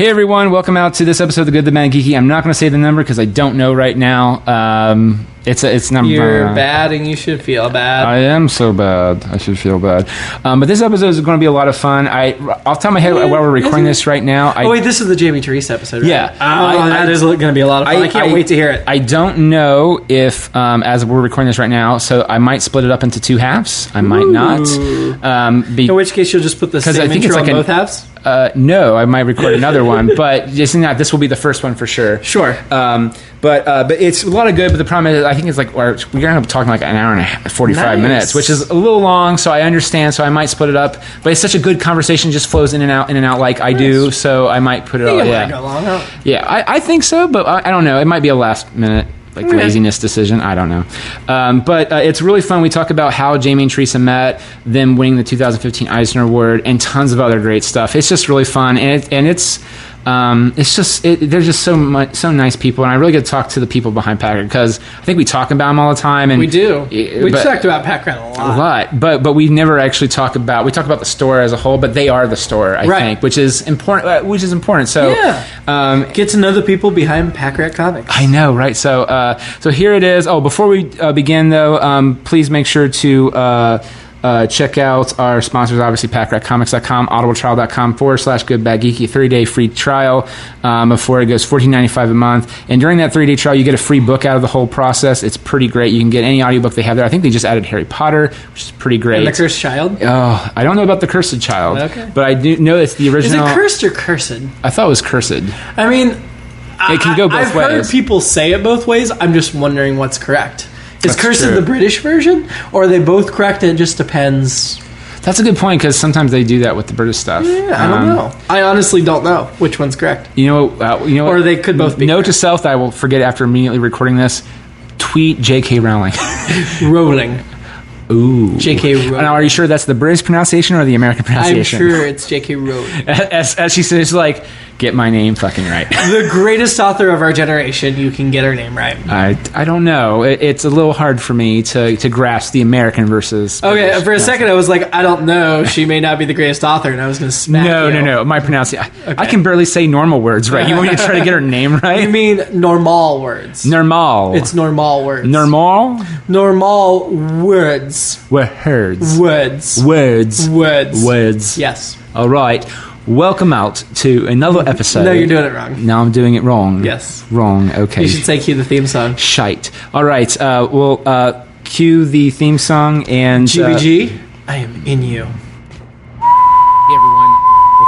Hey everyone, welcome out to this episode of The Good, the Bad, and the Geeky. I'm not going to say the number because I don't know right now. It's number. You're bad and you should feel bad. I am so bad. I should feel bad. But this episode is going to be a lot of fun. Off the top of my head, while we're recording this right now. Wait, this is the Jamie Teresa episode, right? Yeah. That is going to be a lot of fun. I can't wait to hear it. I don't know if, as we're recording this right now, so I might split it up into two halves. I might not. In which case, you'll just put the same intro on both halves? No, I might record another one, but just not. This will be the first one for sure. Sure. But it's a lot of good. But the problem is, I think it's like we're gonna end up talking like an hour and 45 minutes, which is a little long. So I understand. So I might split it up. But it's such a good conversation; just flows in and out, like I do. So I might put it all. Yeah, go long, huh? Yeah, I think so, but I don't know. It might be a last minute. Laziness decision. I don't know. But it's really fun. We talk about how Jamie and Teresa met, them winning the 2015 Eisner Award, and tons of other great stuff. It's just really fun. They're just so nice people. And I really get to talk to the people behind Packrat because I think we talk about them all the time. And we do. We talked about Packrat a lot. But we never actually talk about the store as a whole, but they are the store, I think, which is important. So get to know the people behind Packrat Comics. I know, right? So here it is. Oh, before we begin, though, please make sure to check out our sponsors, obviously, PackratComics.com, audibletrial.com/goodbadgeeky, 30-day free trial before it goes $14.95 a month. And during that 30-day trial, you get a free book out of the whole process. It's pretty great. You can get any audiobook they have there. I think they just added Harry Potter, which is pretty great. And The Cursed Child? Oh, I don't know about The Cursed Child, but I do know it's the original. Is it cursed or cursed? I thought it was cursed. I mean, it can go both ways. I've heard people say it both ways. I'm just wondering what's correct. Is Cursed true. The British version, or are they both correct and it just depends? That's a good point, because sometimes they do that with the British stuff. Yeah, I don't know. I honestly don't know which one's correct. You know what? Or they could both be Note correct. to self that I will forget after immediately recording this. Tweet J.K. Rowling. Rowling. Ooh. J.K. Rowling. Now, are you sure that's the British pronunciation or the American pronunciation? I'm sure it's J.K. Rowling. As she says, like, get my name fucking right. The greatest author of our generation, you can get her name right. I don't know. It's a little hard for me to grasp the American versus Okay, British for a second I was like, I don't know. She may not be the greatest author, and I was going to smack you. No. My pronunciation. Okay. I can barely say normal words right. You want me to try to get her name right? You mean normal words. Normal. It's normal words. Normal? Normal words. Words. Words. Yes. All right. Welcome out to another episode. No, you're doing it wrong. No, I'm doing it wrong. Yes. Wrong. Okay. You should say cue the theme song. Shite. All right. We'll cue the theme song and... GBG, I am in you. Hey, everyone.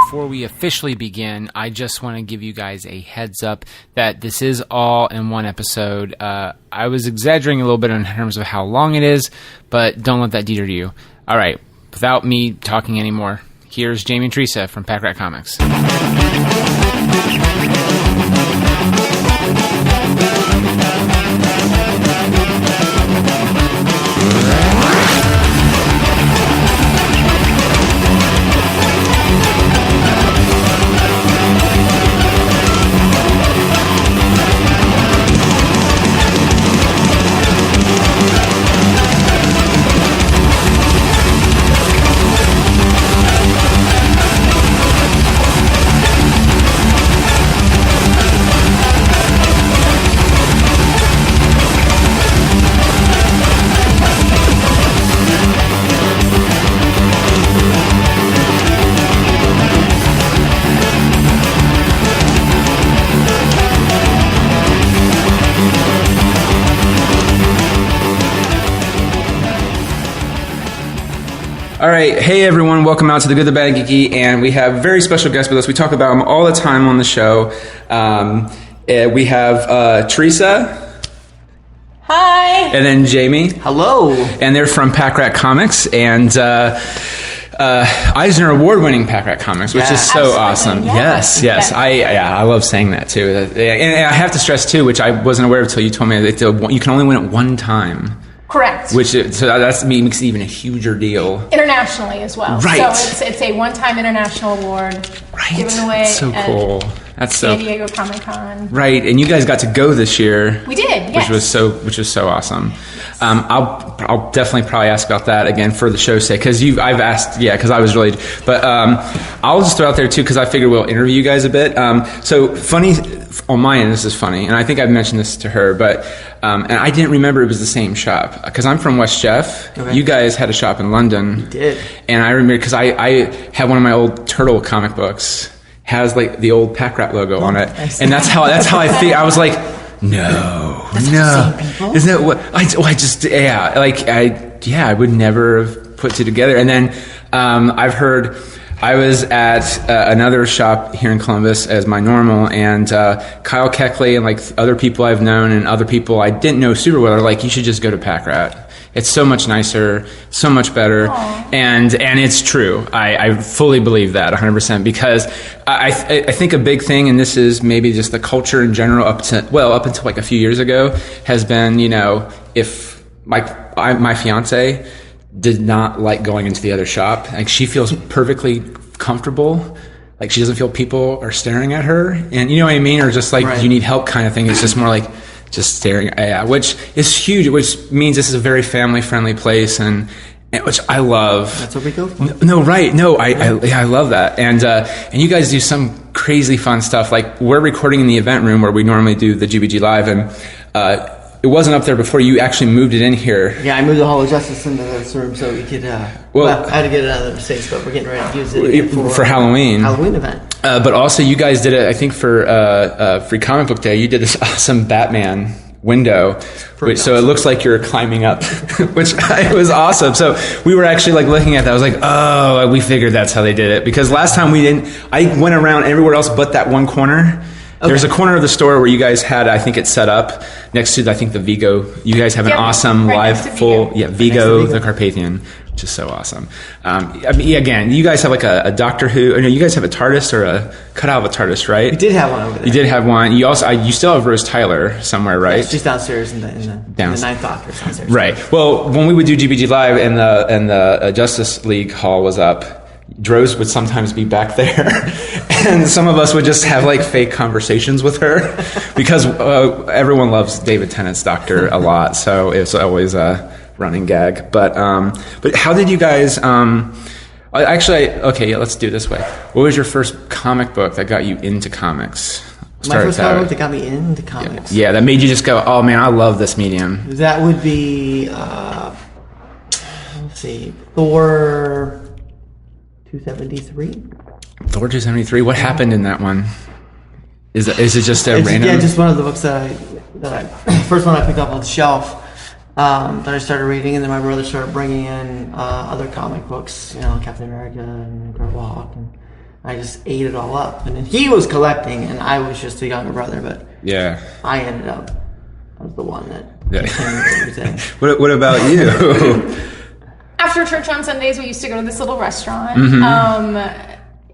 Before we officially begin, I just want to give you guys a heads up that this is all in one episode. I was exaggerating a little bit in terms of how long it is, but don't let that deter you. All right. Without me talking anymore, here's Jamie and Teresa from Packrat Comics. All right. Hey, everyone. Welcome out to The Good, the Bad, and the Geeky. And we have very special guests with us. We talk about them all the time on the show. We have Teresa. Hi. And then Jamie. Hello. And they're from Packrat Comics. And Eisner Award-winning Packrat Comics, which is so awesome. Yeah. Yes. I love saying that, too. And I have to stress, too, which I wasn't aware of until you told me, that you can only win it one time. Correct. So that makes it even a huger deal. Internationally as well. Right. So it's a one-time international award given away That's so cool. That's San Diego Comic Con. Right, and you guys got to go this year. We did, yes. Which was so awesome. I'll definitely probably ask about that again for the show's sake, because I've asked, because I was really, but I'll just throw out there too, because I figured we'll interview you guys a bit. So funny on my end, this is funny, and I think I've mentioned this to her, but and I didn't remember it was the same shop, because I'm from West Jeff. Okay. You guys had a shop in London. We did. And I remember, because I had one of my old Turtle comic books, has like the old Packrat logo on it, and that's how I think. I was like, no, isn't it what I would never have put two together. And then I've heard, I was at another shop here in Columbus as my normal, and Kyle Keckley and like other people I've known and other people I didn't know super well are like, you should just go to Packrat. It's so much nicer, so much better. Aww. And it's true. I fully believe that 100%, because I think a big thing, and this is maybe just the culture in general up until like a few years ago, has been, if my fiance did not like going into the other shop, like she feels perfectly comfortable. Like she doesn't feel people are staring at her, and you know what I mean? Or just like, right. You need help kind of thing. It's just more like, just staring, which is huge, which means this is a very family-friendly place, and which I love. That's what we go for. No, right? No, I love that, and you guys do some crazy fun stuff. Like we're recording in the event room where we normally do the GBG live, and it wasn't up there before. You actually moved it in here. Yeah, I moved the Hall of Justice into this room so we could. Well, I had to get it out of the space, but we're getting ready to use it for Halloween. Halloween event. But also, you guys did it. I think for Free Comic Book Day, you did this awesome Batman window, so it looks like you're climbing up, which was awesome. So we were actually like looking at that. I was like, oh, we figured that's how they did it, because last time we didn't. I went around everywhere else but that one corner. Okay. There's a corner of the store where you guys had, I think it's set up next to, I think, the Vigo. You guys have an awesome live full, Vigo the Carpathian, which is so awesome. Again, you guys have like a Doctor Who, you guys have a TARDIS or a cutout of a TARDIS, right? We did have one over there. You did have one. You also, you still have Rose Tyler somewhere, right? Yeah, she's downstairs in the Ninth Doctor downstairs. Right. Well, when we would do GBG Live and the Justice League Hall was up, Droz would sometimes be back there, and some of us would just have like fake conversations with her, because everyone loves David Tennant's Doctor a lot, so it's always a running gag. But how did you guys? Let's do it this way. What was your first comic book that got you into comics? My first comic book that got me into comics. Yeah, that made you just go, oh man, I love this medium. That would be, let's see, Thor 273. Thor 273. What happened in that one? Is it just a random? Yeah, just one of the books that I first one I picked up off the shelf. That I started reading, and then my brother started bringing in other comic books, Captain America and Incredible Hulk, and I just ate it all up. And then he was collecting, and I was just a younger brother, but I ended up, I was the one that continued everything. What about you? After church on Sundays, we used to go to this little restaurant. Mm-hmm.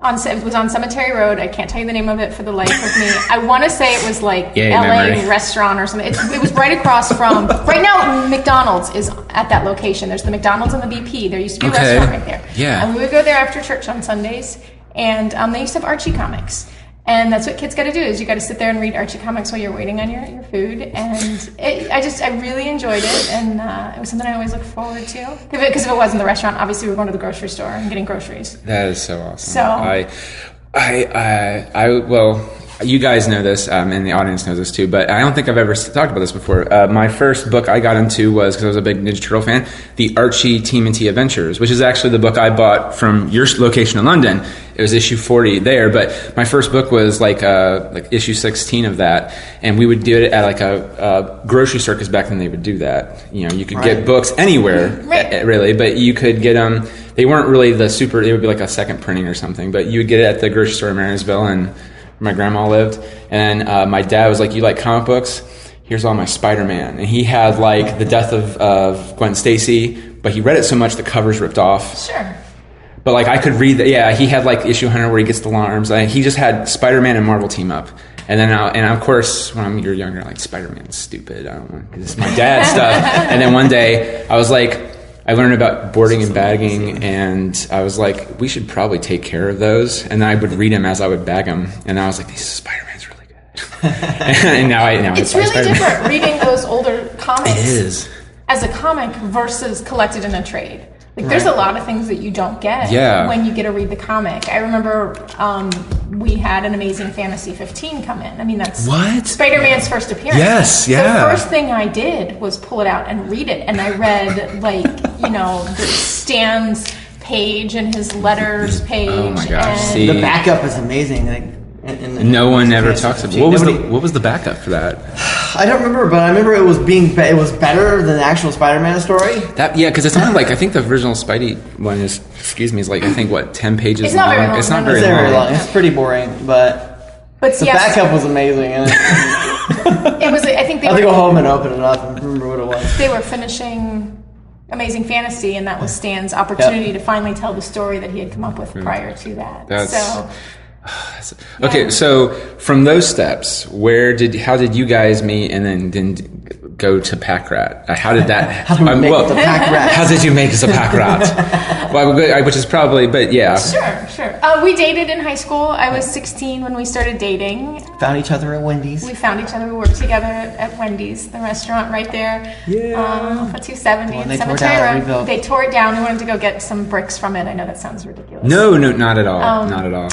It was on Cemetery Road. I can't tell you the name of it for the life of me. I want to say it was like LA restaurant or something. It was right across from. Right now, McDonald's is at that location. There's the McDonald's and the BP. There used to be a restaurant right there. Yeah. And we would go there after church on Sundays, and they used to have Archie comics. And that's what kids got to do, is you got to sit there and read Archie comics while you're waiting on your food. And I really enjoyed it, and it was something I always look forward to. Because if it wasn't the restaurant, obviously we were going to the grocery store and getting groceries. That is so awesome. So well, you guys know this, and the audience knows this too, but I don't think I've ever talked about this before. My first book I got into was, because I was a big Ninja Turtle fan, the Archie TMNT Adventures, which is actually the book I bought from your location in London. It was issue 40 there, but my first book was like issue 16 of that, and we would do it at like a grocery store, because back then they would do that. You could get books anywhere, really, but you could get them. They weren't really they would be like a second printing or something, but you would get it at the grocery store in Marysville, and my grandma lived, and my dad was like, you like comic books? Here's all my Spider-Man. And he had like the death of Gwen Stacy, but he read it so much the covers ripped off. Sure. But like I could read that. Yeah, he had like issue 100 where he gets the long arms. He just had Spider-Man and Marvel team up. And then and of course when you're younger, like Spider-Man's stupid. I don't know, because it's my dad's stuff. And then one day I was like, I learned about boarding and bagging, and I was like, we should probably take care of those. And then I would read them as I would bag them, and I was like, this Spider-Man's really good. and now it's really different reading those older comics. It is. as a comic versus collected in a trade. Like, there's a lot of things that you don't get when you get to read the comic. I remember we had an Amazing Fantasy 15 come in. I mean, that's Spider-Man's first appearance. Yes, yeah. The first thing I did was pull it out and read it. And I read, like, the Stan's page and his letters page. Oh, my gosh. The backup is amazing. Like, no one ever talks about it. What was the backup for that? I don't remember, but I remember it was better than the actual Spider-Man story. Because it's only I think the original Spidey one is like, I think 10 pages it's long. Not very long. It's not very long. It's pretty boring, but the backup was amazing. And it was. I think I have to go home and open it up and remember what it was. They were finishing Amazing Fantasy, and that was Stan's opportunity to finally tell the story that he had come up with prior to that. Okay, so from those steps, how did you guys meet, and then go to Packrat? How did that? How did we make the Packrat? How did you make us a Packrat? Which is probably, but yeah. Sure. We dated in high school. I was 16 when we started dating. Found each other at Wendy's. We found each other. We worked together at Wendy's, the restaurant right there. Yeah. For 270 in Cemetery Road. They tore it down. We wanted to go get some bricks from it. I know that sounds ridiculous. No, not at all. Not at all.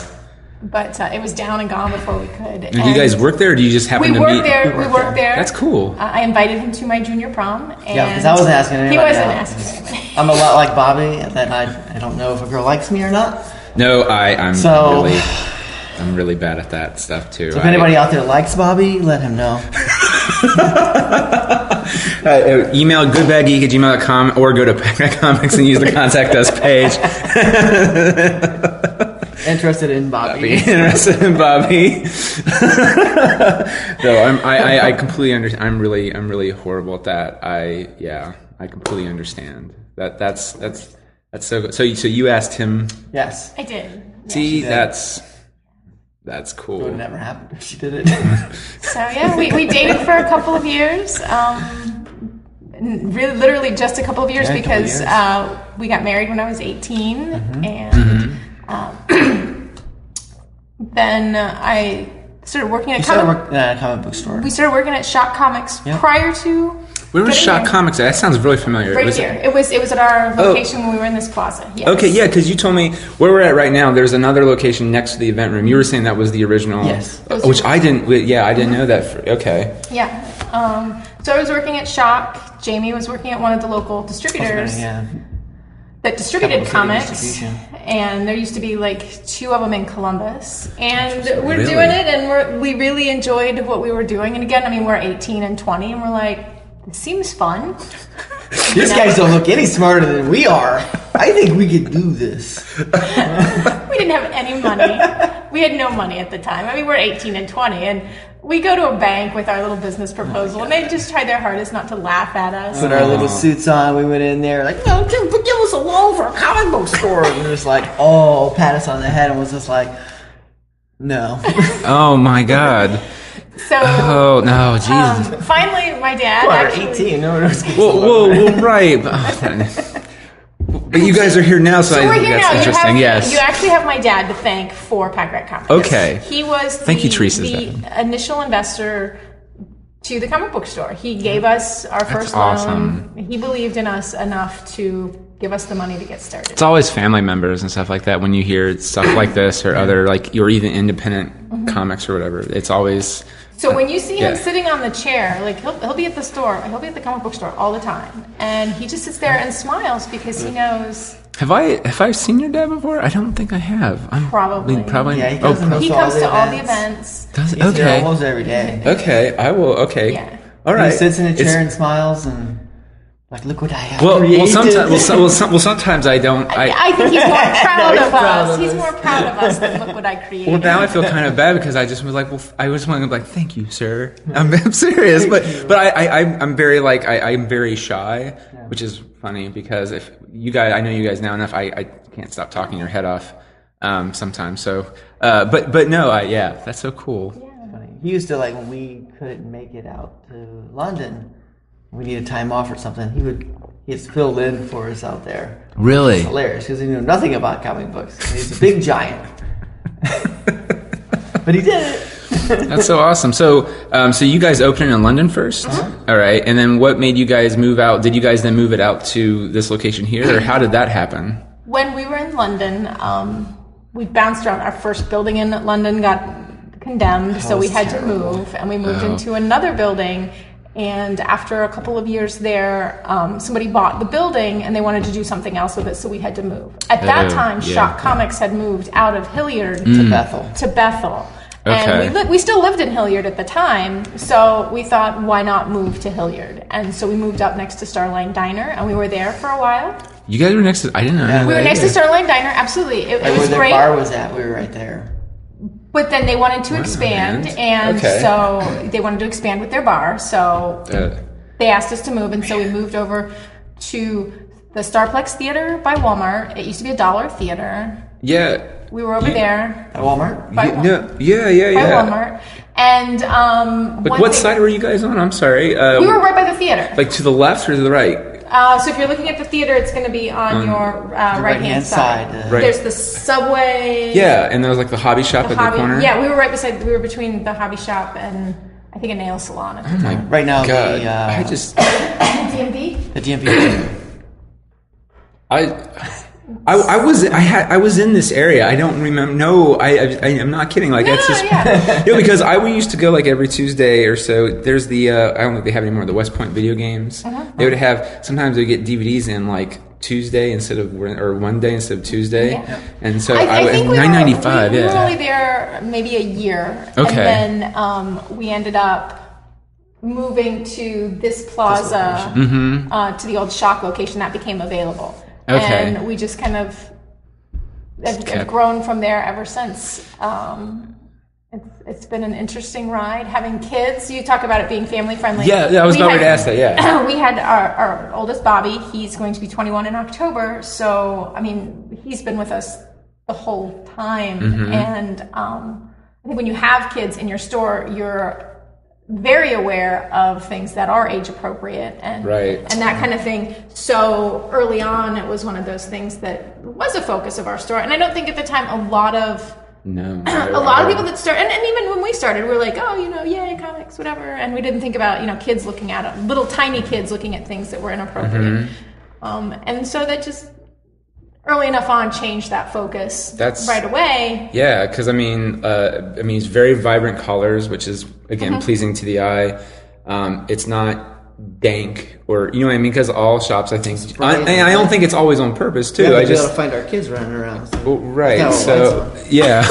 But it was down and gone before we could. And do you guys work there, or do you just happen to meet? We worked there. That's cool. I invited him to my junior prom. And because I wasn't asking anybody. He wasn't asking anybody. I'm a lot like Bobby, that I don't know if a girl likes me or not. No, I'm really bad at that stuff too. So if anybody out there likes Bobby, let him know. Email goodbadgeek@gmail.com or go to Packrat Comics and use the contact us page. Interested in Bobby. Interested in Bobby. No, I completely understand. I'm really horrible at that. I completely understand. That's so good. So you asked him? Yes, I did. See, that's cool. It would never happen if she did it. So we dated for a couple of years. Really, literally just a couple of years because we got married when I was 18, and then I started working at a comic book store. We started working at Shock Comics prior to. Where was Shock Comics? That sounds really familiar. Right here. It was at our location when we were in this plaza. Yes. Okay, yeah, because you told me where we're at right now. There's another location next to the event room. You were saying that was the original. Yes. Which I didn't. Yeah, I didn't know that. Okay. Yeah. So I was working at Shock. Jamie was working at one of the local distributors. That distributed comics, and there used to be like 2 of them in Columbus, and we're doing it, and we really enjoyed what we were doing. And again, I mean, we're 18 and 20, and we're like, this seems fun. These guys don't look any smarter than we are. I think we could do this. We didn't have any money. We had no money at the time. I mean, we're 18 and 20, and we go to a bank with our little business proposal, and they just tried their hardest not to laugh at us. Put our little suits on. We went in there like, no, give us a loan for a comic book store. And we were just like, pat us on the head, and was just like, no. Oh my God. So, oh no, Jesus! Finally, my dad. Well, 18. No one knows. Well, right. But you guys are here now, so I think that's interesting. Yes. You actually have my dad to thank for Packrat Comics. Okay. He was the initial investor to the comic book store. He gave us our first loan. He believed in us enough to give us the money to get started. It's always family members and stuff like that when you hear stuff like this or other, like, or even independent comics or whatever. It's always... So when you see him sitting on the chair, like he'll be at the store, he'll be at the comic book store all the time, and he just sits there and smiles because he knows. Have I seen your dad before? I don't think I have. Probably. Yeah, he comes to all the events. Does he? He's here almost every day. Okay, I will. Okay. Yeah. All right. He sits in a chair and smiles and. Like, look what I have created. Sometimes I don't. I think he's more proud of us. He's more proud of us than look what I created. Well, now I feel kind of bad because I just was like, I just want to be like, thank you, sir. I'm serious, but I'm very I'm very shy, which is funny because if you guys, I know you guys now enough, I can't stop talking your head off sometimes. So, but no, that's so cool. Yeah. He used to when we couldn't make it out to London. We needed time off or something. He'd filled in for us out there. Really? It's hilarious because he knew nothing about comic books. He's a big giant. But he did it. That's so awesome. So you guys opened in London first? All right. And then what made you guys move out? Did you guys then move it out to this location here, or how did that happen? When we were in London, we bounced around. Our first building in London got condemned, so we had to move, and we moved into another building. And after a couple of years there, somebody bought the building and they wanted to do something else with it, so we had to move. At that time, Shock Comics had moved out of Hilliard to Bethel. Okay. And we still lived in Hilliard at the time, so we thought, why not move to Hilliard? And so we moved up next to Starline Diner, and we were there for a while. You guys were next to... I didn't know. We were next to Starline Diner, absolutely. It was where great. Their bar was at, we were right there. But then they wanted to expand, and so they wanted to expand with their bar, so they asked us to move, and so we moved over to the Starplex Theater by Walmart. It used to be a dollar theater. Yeah. We were over there. At Walmart? By Walmart. By Walmart. And but what side were you guys on? I'm sorry. We were right by the theater. Like to the left or to the right? So if you're looking at the theater, it's going to be on your right-hand side. Right. There's the subway. Yeah, and there was like the hobby shop at the corner. Yeah, we were between the hobby shop and I think a nail salon at the time. Right now, God. the DMV? The DMV. I was in this area. I don't remember. No, I'm not kidding. Like it's just because we used to go like every Tuesday or so. There's the I don't think they have anymore. The West Point video games. They would have sometimes they would get DVDs in like Tuesday instead of one day instead of Tuesday. Yeah. And so I think $9.95. We were only there maybe a year. Okay. And then we ended up moving to this plaza to the old Shock location that became available. Okay. And we just kind of have grown from there ever since. It's been an interesting ride. Having kids, you talk about it being family friendly. Yeah, I was about to ask that, yeah. We had our oldest, Bobby. He's going to be 21 in October. So, I mean, he's been with us the whole time. And I think when you have kids in your store, you're very aware of things that are age appropriate and that kind of thing. So early on, it was one of those things that was a focus of our store. And I don't think at the time a lot of people that started, and even when we started, we were like, oh, yay, comics, whatever. And we didn't think about, kids looking at it, little tiny kids looking at things that were inappropriate. And so that just early enough on changed that focus right away. Yeah, because I mean, it's very vibrant colors, which is again pleasing to the eye. It's not dank or you know what I mean, because all shops I think I don't think it's always on purpose too. I just gotta find our kids running around. So. Right. So yeah.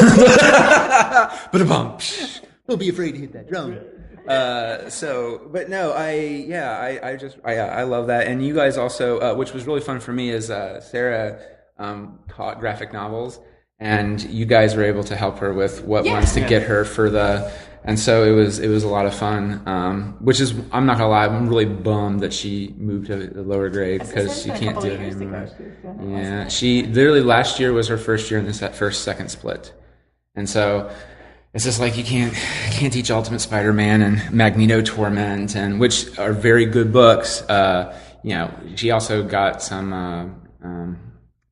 But don't be afraid to hit that drum. But no, I love that, and you guys also, which was really fun for me, is Sarah taught graphic novels, and you guys were able to help her with what ones to get her for the. And so it was a lot of fun, which is, I'm not gonna lie, I'm really bummed that she moved to the lower grade because she can't do it anymore. Yeah, she literally last year was her first year in this second split, and so it's just like you can't teach Ultimate Spider-Man and Magneto Torment, and which are very good books. She also got some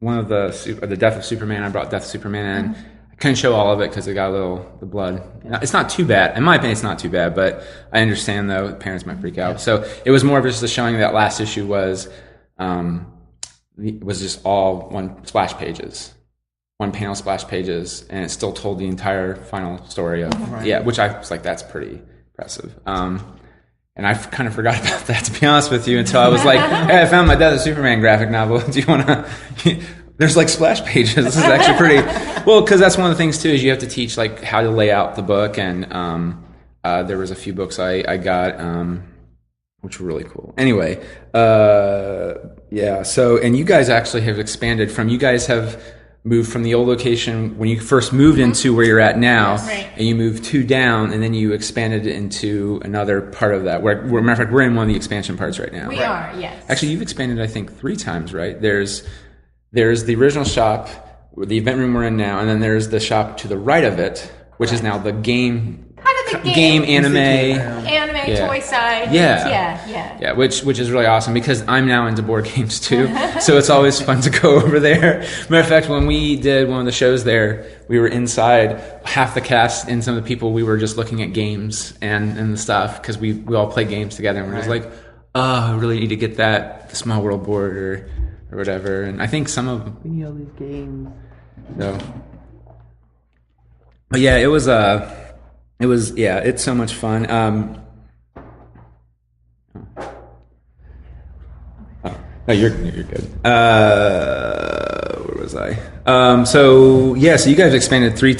one of the Death of Superman. I brought Death of Superman in. I couldn't show all of it because it got the blood. It's not too bad. In my opinion, it's not too bad, but I understand, though, parents might freak out. So it was more of just a showing that last issue was just all one splash pages, one panel splash pages, and it still told the entire final story of, which I was like, that's pretty impressive. And I kind of forgot about that, to be honest with you, until I was like, hey, I found my Death of Superman graphic novel. Do you want to... There's like splash pages. This is actually pretty well, because that's one of the things too, is you have to teach like how to lay out the book, and there was a few books I got which were really cool. Anyway, so, and you guys actually have expanded you guys have moved from the old location when you first moved into where you're at now, and you moved 2 down, and then you expanded into another part of that. Where matter of fact, we're in one of the expansion parts right now. We are, yes. Actually, you've expanded, I think, 3 times, right? There's the original shop, the event room we're in now, and then there's the shop to the right of it, which is now the game. Kind of game, anime, toy side. Yeah, which is really awesome because I'm now into board games too, so it's always fun to go over there. Matter of fact, when we did one of the shows there, we were inside, half the cast and some of the people, we were just looking at games and the stuff because we all play games together, and we're just like, oh, I really need to get the Small World board or whatever. And I think some of We need all these games. so. But yeah, it's so much fun. No, you're good. Where was I? So you guys expanded three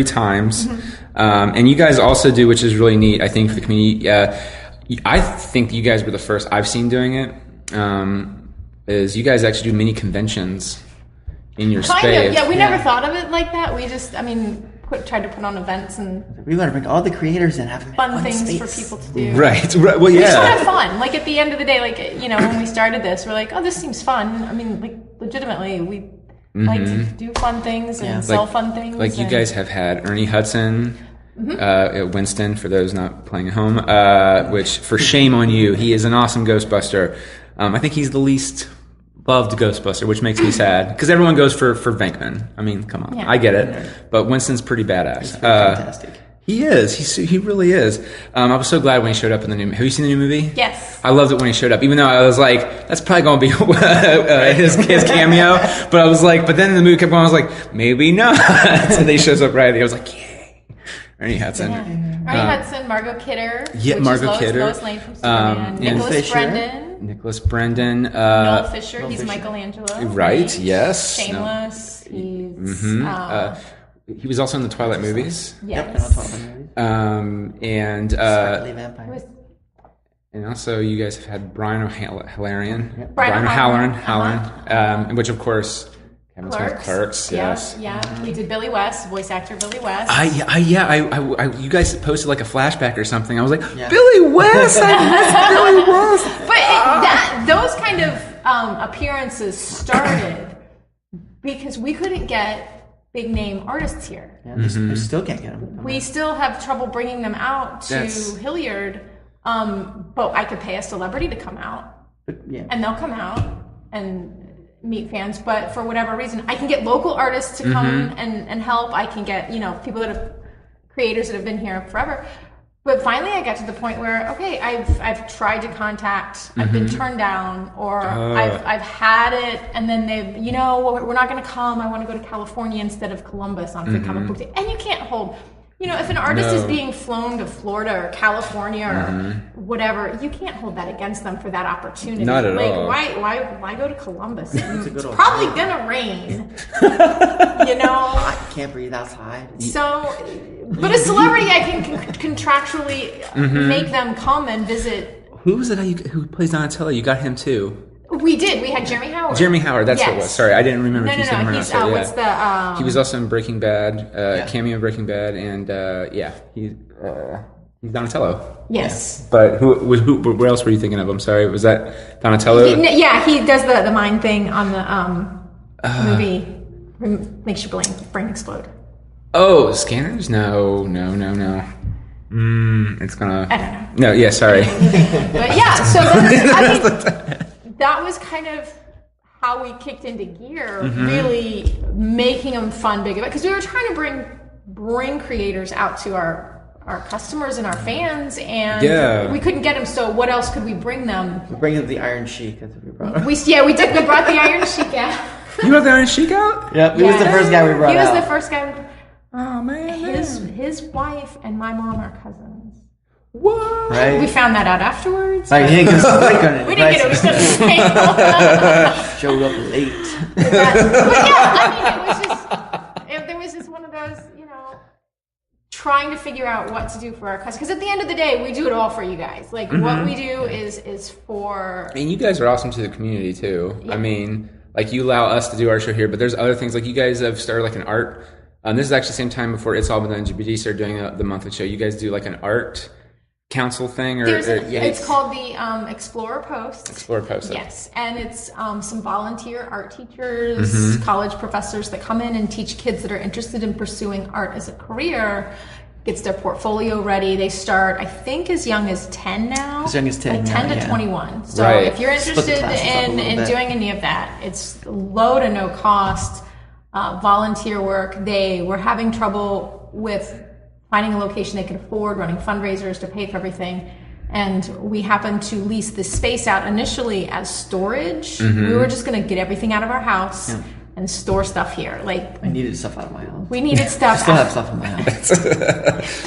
times. And you guys also do, which is really neat, I think, for the community. I think you guys were the first I've seen doing it. Is you guys actually do mini conventions in your space? Yeah, we never thought of it like that. We just, tried to put on events and we want to bring all the creators and have fun things for people to do. Right. Well, yeah. We just want to have fun. Like at the end of the day, when we started this, we're like, oh, this seems fun. Legitimately, we like to do fun things and sell fun things. Like you guys have had Ernie Hudson at Winston, for those not playing at home, which, for shame on you, he is an awesome Ghostbuster. I think he's the least loved Ghostbuster, which makes me sad because everyone goes for Venkman. Come on, I get it, but Winston's pretty badass. He's fantastic. He is. He really is. I was so glad when he showed up in the new. Have you seen the new movie? Yes. I loved it when he showed up, even though I was like, that's probably going to be his cameo. But I was like, but then the movie kept going. I was like, maybe not. So he shows up right. I was like, yay, Ernie Hudson. Yeah. Ernie Hudson, Margot Kidder. Yeah, Margot Kidder. Lois Lane from Superman. Nicholas Brendan. Noel Fisher. He's Michelangelo. Right. Yes. Shameless. He was also in the Twilight movies. Yes. And Vampire. and also you guys have had Brian O'Halloran. Brian O'Halloran. Which of course. Clerks, yes. Yeah. We did Billy West, voice actor Billy West. You guys posted like a flashback or something. I was like, Billy West, I miss Billy West. But those kind of appearances started because we couldn't get big name artists here. Yeah, we still can't get them. We still have trouble bringing them out to Hilliard. But I could pay a celebrity to come out, and they'll come out and meet fans, but for whatever reason, I can get local artists to come and help. I can get, people creators that have been here forever. But finally I got to the point where, okay, I've tried to contact, I've been turned down, or I've had it, and then they've, we're not going to come. I want to go to California instead of Columbus on Free Comic Book Day. And you can't hold, if an artist is being flown to Florida or California or whatever, you can't hold that against them for that opportunity. Not at all. Why go to Columbus? It's probably gonna rain. I can't breathe outside. So, but a celebrity, I can contractually make them come and visit. Who was it who plays Donatello? You got him too. We did. We had Jeremy Howard. That's what it was. Sorry, I didn't remember if you said him or not. What's the... He was also in Breaking Bad, cameo in Breaking Bad, and he's Donatello. Yes. But where else were you thinking of? I'm sorry, was that Donatello? He does the mind thing on the movie. Makes your brain explode. Oh, Scanners? No. It's gonna... I don't know. No, yeah, sorry. But yeah, so that was kind of how we kicked into gear, really making them fun, big, because we were trying to bring creators out to our customers and our fans, and we couldn't get them. So what else could we bring them? We bring them the Iron Sheik. That's what we brought. We did. We brought the Iron Sheik out. You brought the Iron Sheik out? Yep. He was the first guy we brought out. He was the first guy. Oh man. His wife and my mom are cousins. What? Right. We found that out afterwards. Like, he didn't get a break on it. We didn't get it. We still showed up late. But it was just one of those, trying to figure out what to do for our customers. Because at the end of the day, we do it all for you guys. Like, what we do is for... And you guys are awesome to the community, too. Yeah. You allow us to do our show here, but there's other things. Like, you guys have started, an art... this is actually the same time before It's All Been Done LGBT started doing the monthly show. You guys do, an art council thing? It's called the Explorer Post. Explorer Post. Yes, and it's some volunteer art teachers, college professors that come in and teach kids that are interested in pursuing art as a career, gets their portfolio ready. They start, I think, as young as 10 now. As young as 10 like now, 10 to 21. So Right. if you're interested in doing any of that, it's low to no cost volunteer work. They were having trouble with finding a location they could afford, running fundraisers to pay for everything. And we happened to lease this space out initially as storage. We were just going to get everything out of our house and store stuff here. Like, I needed stuff out of my house. we needed stuff. I still have stuff in my house.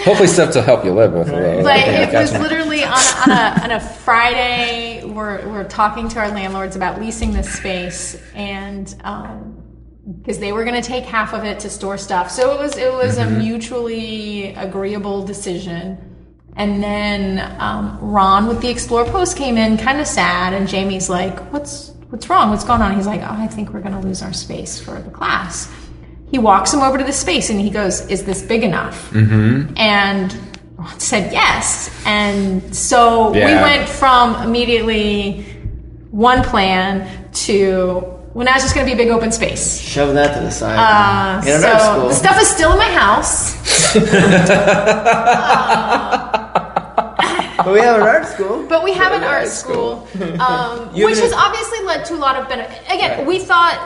Hopefully stuff to help you live with. But it was literally on a Friday. We're talking to our landlords about leasing this space, and because they were going to take half of it to store stuff, so it was a mutually agreeable decision. And then Ron with the Explore Post came in, kind of sad, and Jamie's like, "What's wrong? What's going on?" He's like, "Oh, I think we're going to lose our space for the class." He walks him over to the space and he goes, "Is this big enough?" And Ron said yes. And so we went from immediately one plan to, well, now it's just going to be a big open space. Shove that to the side. In an art school. The stuff is still in my house. But we have an art school. But we have an art school, which has obviously led to a lot of benefit. Again, we thought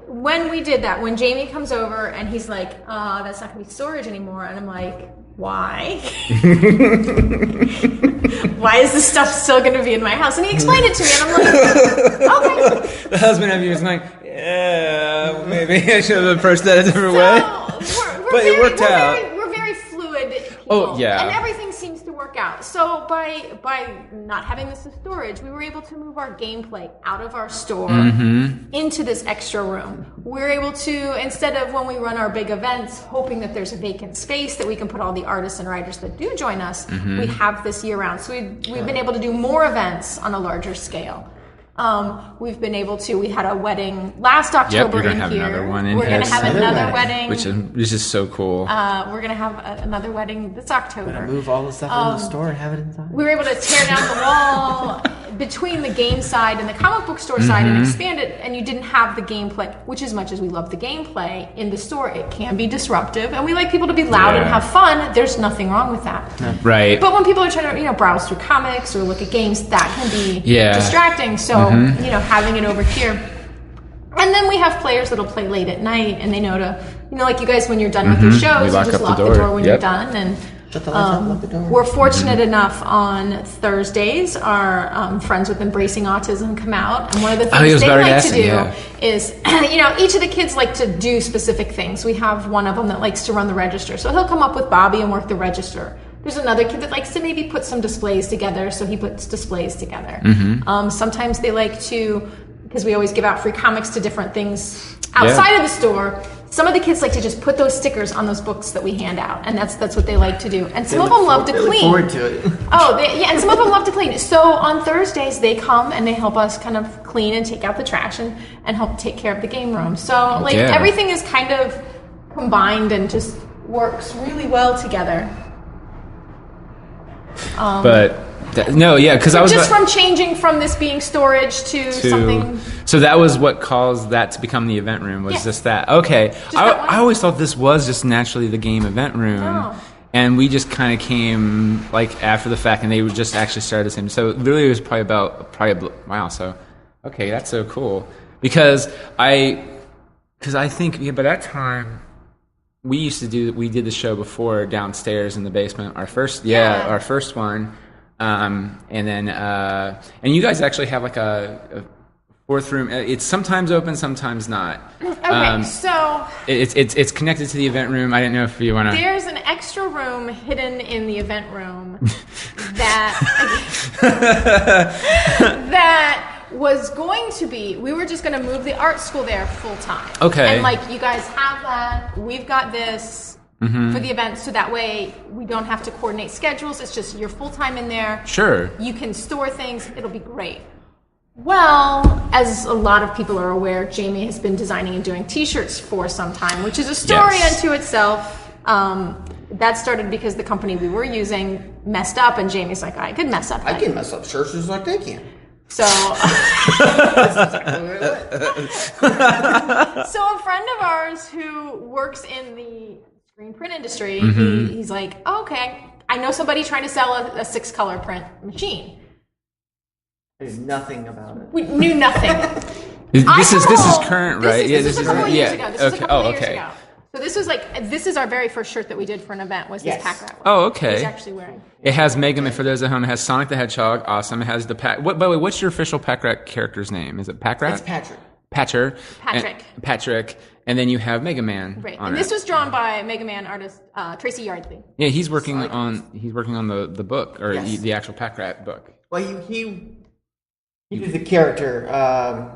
when we did that, when Jamie comes over and he's like, that's not going to be storage anymore. And I'm like, why? Why is this stuff still going to be in my house? And he explained it to me, and I'm like, okay. The husband of you is like, yeah, maybe I should have approached that a different way. But it worked out. We're very fluid people. Oh, yeah. And everything seems to work out. So by not having this as storage, we were able to move our gameplay out of our store into this extra room. We're able to, instead of when we run our big events, hoping that there's a vacant space that we can put all the artists and writers that do join us, we have this year round. So we've been able to do more events on a larger scale. We've been able to. We had a wedding last October. We're gonna have another one in here. We're gonna have another wedding, which is so cool. We're gonna have another wedding this October. Move all the stuff in the store and have it inside. We were able to tear down the wall between the game side and the comic book store side and expand it, and you didn't have the gameplay. Which, as much as we love the gameplay in the store, it can be disruptive, and we like people to be loud and have fun. There's nothing wrong with that. No. Right. But when people are trying to browse through comics or look at games, that can be distracting. So having it over here. And then we have players that'll play late at night, and they know to, like you guys, when you're done with your shows, you just lock the door when you're done. And shut the lights off, lock the door. We're fortunate enough on Thursdays, our friends with Embracing Autism come out, and one of the things they like to do is, each of the kids like to do specific things. We have one of them that likes to run the register, so he'll come up with Bobby and work the register. There's another kid that likes to maybe put some displays together, so he puts displays together. Sometimes they like to, because we always give out free comics to different things outside of the store, some of the kids like to just put those stickers on those books that we hand out, and that's what they like to do. And some of them love to clean. Look forward to it. And some of them love to clean. So on Thursdays, they come and they help us kind of clean and take out the trash and help take care of the game room. So everything is kind of combined and just works really well together. Because I was from changing from this being storage to something. So that was what caused that to become the event room. Was just that? Okay, I always thought this was just naturally the game event room, and we just kind of came after the fact, and they would just actually start the same. So literally, it was wow. So okay, that's so cool because I think by that time. We did the show before downstairs in the basement. Our first one. And then, and you guys actually have a fourth room. It's sometimes open, sometimes not. Okay, so it's connected to the event room. I didn't know if you want to. There's an extra room hidden in the event room that was going to be, we were just going to move the art school there full time. Okay. And you guys have that, we've got this for the event, so that way we don't have to coordinate schedules. It's just you're full time in there. Sure. You can store things. It'll be great. Well, as a lot of people are aware, Jamie has been designing and doing t-shirts for some time, which is a story unto itself. That started because the company we were using messed up, and Jamie's like, I could mess up. I can mess up shirts just like they can. So, so a friend of ours who works in the screen print industry. He's like, oh, okay, I know somebody trying to sell a 6-color print machine. I knew nothing about it. We knew nothing. This is current, right? This is a couple of years ago. This was a couple of years okay. ago. So this is our very first shirt that we did for an event. Was this Packrat one? Oh, okay. He's actually wearing. It has Mega Man, for those at home. It has Sonic the Hedgehog. Awesome. It has the By the way, what's your official Packrat character's name? Is it Packrat? It's Patrick. Patrick. And then you have Mega Man. Right. And this was drawn by Mega Man artist Tracy Yardley. Yeah, he's working on the book, or the actual Packrat book. Well, he did the character.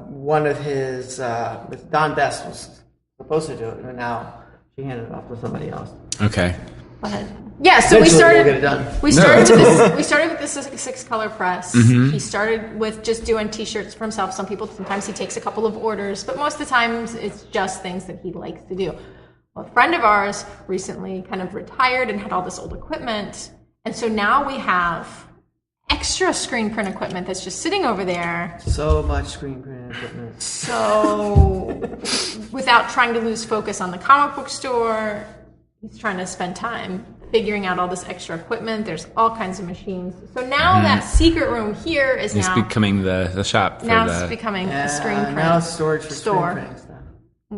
One of his with Don Best was supposed to do it, and now she handed it off to somebody else. Okay. Go ahead. Yeah, so we started with this 6-color press. He started with just doing T-shirts for himself. Sometimes he takes a couple of orders, but most of the times it's just things that he likes to do. Well, a friend of ours recently kind of retired and had all this old equipment, and so now we have extra screen print equipment that's just sitting over there. So much screen print equipment. So without trying to lose focus on the comic book store, he's trying to spend time figuring out all this extra equipment. There's all kinds of machines. So now that secret room here is it's becoming the shop. It's becoming a screen print. Now it's storage for screen printing stuff.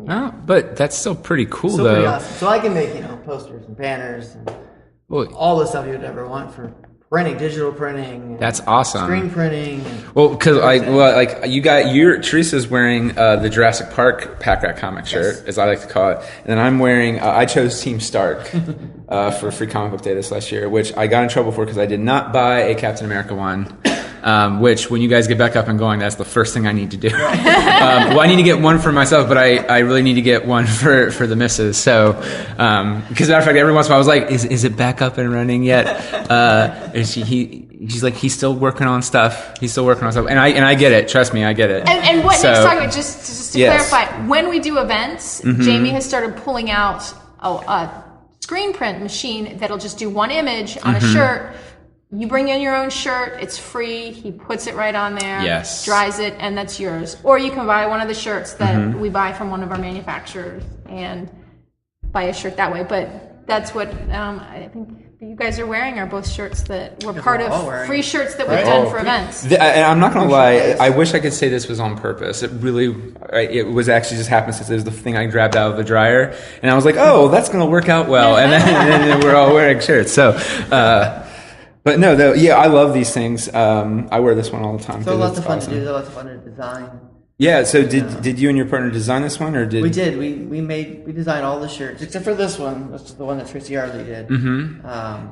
Oh, but that's still pretty cool, still though. Pretty awesome. So I can make posters and banners and all the stuff you would ever want for printing, digital printing. That's awesome. Screen printing. Well, because Teresa's wearing the Jurassic Park Packrat comic shirt, as I like to call it, and then I'm wearing. I chose Team Stark for Free Comic Book Day this last year, which I got in trouble for because I did not buy a Captain America one. Which, when you guys get back up and going, that's the first thing I need to do. Well, I need to get one for myself, but I really need to get one for the missus. So, because as a matter of fact, every once in a while I was like, is it back up and running yet? And she's like, he's still working on stuff. And I get it. Trust me, I get it. And what Nick's talking about, just to clarify, when we do events, Jamie has started pulling out a screen print machine that'll just do one image on a shirt. You bring in your own shirt, it's free, he puts it right on there, dries it, and that's yours. Or you can buy one of the shirts that we buy from one of our manufacturers and buy a shirt that way. But that's what I think you guys are wearing are both shirts that were part of free shirts that we've done for events. And I'm not going to lie, I wish I could say this was on purpose. It was actually just happenstance. It was the thing I grabbed out of the dryer, and I was like, oh, that's going to work out well. And then we're all wearing shirts. So... But no, I love these things. I wear this one all the time. So lots of fun to do. Lots of fun to design. Yeah. So did you and your partner design this one, or did we did? We designed all the shirts except for this one. That's the one that Tracy Yardley did. And